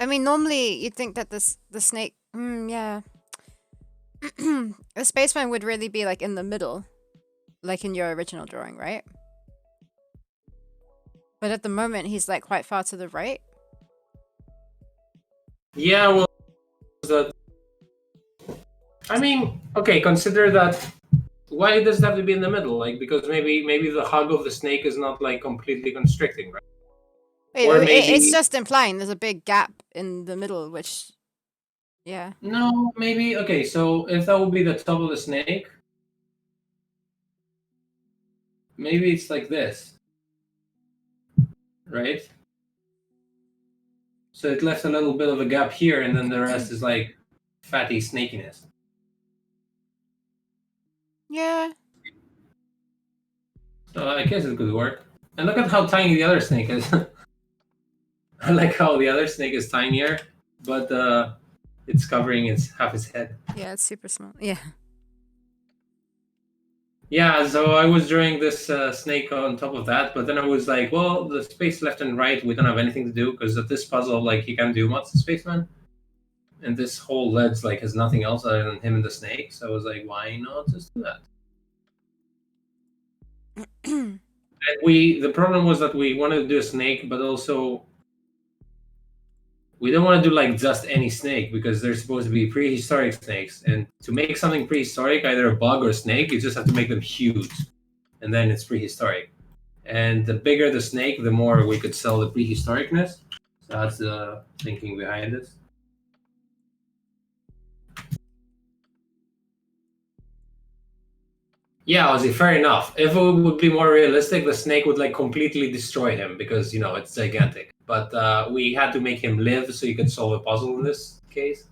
I mean, normally you'd think that the snake. Yeah. The spaceman would really be like in the middle, like in your original drawing, right? But at the moment, he's like quite far to the right. Yeah, well, the, I mean, okay, consider that. Why does it have to be in the middle? Like, because maybe the hug of the snake is not like completely constricting, right? Or It's maybe just implying there's a big gap in the middle, which, yeah. no, maybe okay. So if that would be the top of the snake, maybe it's like this, right? So it left a little bit of a gap here, and then the rest is like fatty snakiness. Yeah. So I guess it could work. And look at how tiny the other snake is. I like how the other snake is tinier, but it's covering half his head. Yeah, it's super small. Yeah. Yeah, so I was drawing this snake on top of that, but then I was like, well, the space left and right, we don't have anything to do because of this puzzle, like you can't do much to Spaceman, and this whole ledge like has nothing else other than him and the snake. So I was like, why not just do that? And the problem was that we wanted to do a snake, but also we don't want to do like just any snake because they're supposed to be prehistoric snakes, and to make something prehistoric, either a bug or a snake, you just have to make them huge, and then it's prehistoric. And the bigger the snake, the more we could sell the prehistoricness. So that's the thinking behind this. Yeah, Ozzy, fair enough. If it would be more realistic, the snake would like completely destroy him because it's gigantic. But we had to make him live so you could solve a puzzle in this case.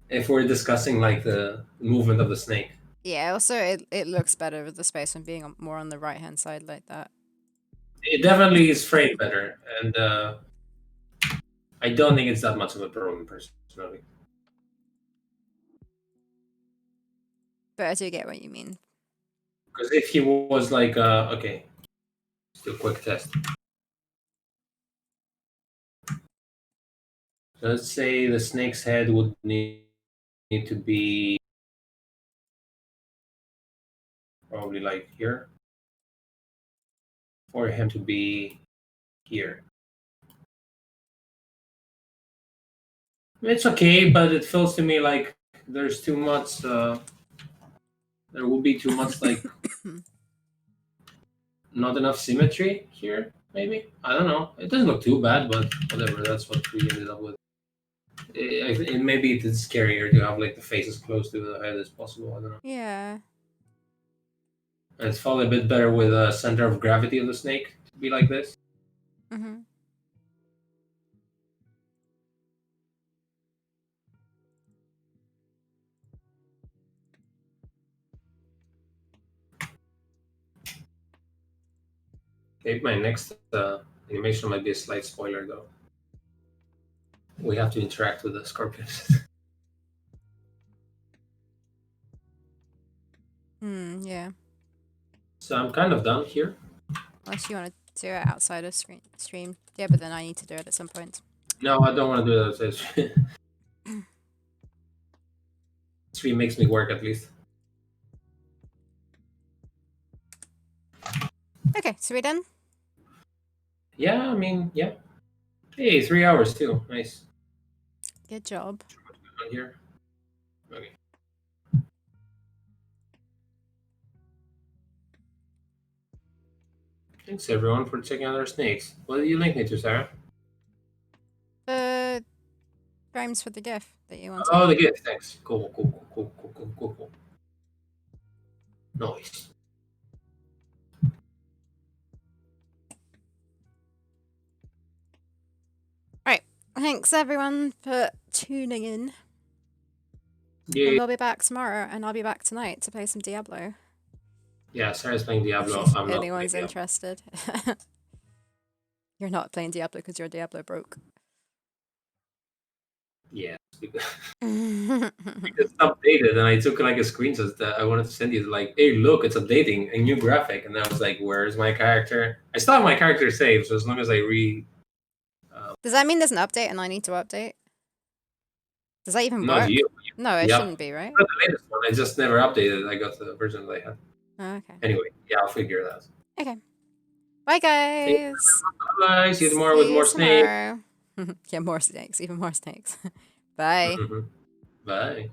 If we're discussing like the movement of the snake. Yeah, also it looks better with the spaceman being more on the right-hand side like that. It definitely is framed better, and I don't think it's that much of a problem personally. But I do get what you mean. Because if he was like, okay, let's do a quick test. So let's say the snake's head would need to be probably like here, for him to be here. It's okay, but it feels to me like there's too much. There will be too much like not enough symmetry here. Maybe I don't know. It doesn't look too bad, but whatever. That's what we ended up with. Maybe it's scarier to have like the face as close to the head as possible. I don't know. Yeah. And it's probably a bit better with the center of gravity of the snake to be like this. Mm-hmm. Maybe my next animation might be a slight spoiler, though. We have to interact with the scorpions. Yeah. So I'm kind of done here. Unless you want to do it outside of stream. Yeah, but then I need to do it at some point. No, I don't want to do that. Stream makes me work at least. Okay, so we're done? Yeah, I mean, yeah. Hey, 3 hours too. Nice. Good job. On here. Okay. Thanks everyone for checking out our snakes. What did you link me to, Sarah? Frames for the GIF that you wanted. Oh, the gift. Thanks. Cool. Nice. Right. Thanks everyone for tuning in. Yeah. And we'll be back tomorrow, and I'll be back tonight to play some Diablo. Yeah, Sarah's playing Diablo. If I'm not anyone's playing interested. You're not playing Diablo because your Diablo broke. Yeah, because it's updated, and I took like a screenshot that I wanted to send you. Like, hey, look, it's updating a new graphic, and I was like, where's my character? I still have my character saved, so as long as I Does that mean there's an update and I need to update? Does that even Not work? you. No, it Yeah. shouldn't be, right? Not the latest one. I just never updated. I got the version that I had. Oh, okay. Anyway, yeah, I'll figure it out. Okay. Bye, Thank guys. you. Bye. See you tomorrow with See you more snakes. tomorrow. Yeah, more snakes. Even more snakes. Bye. Bye.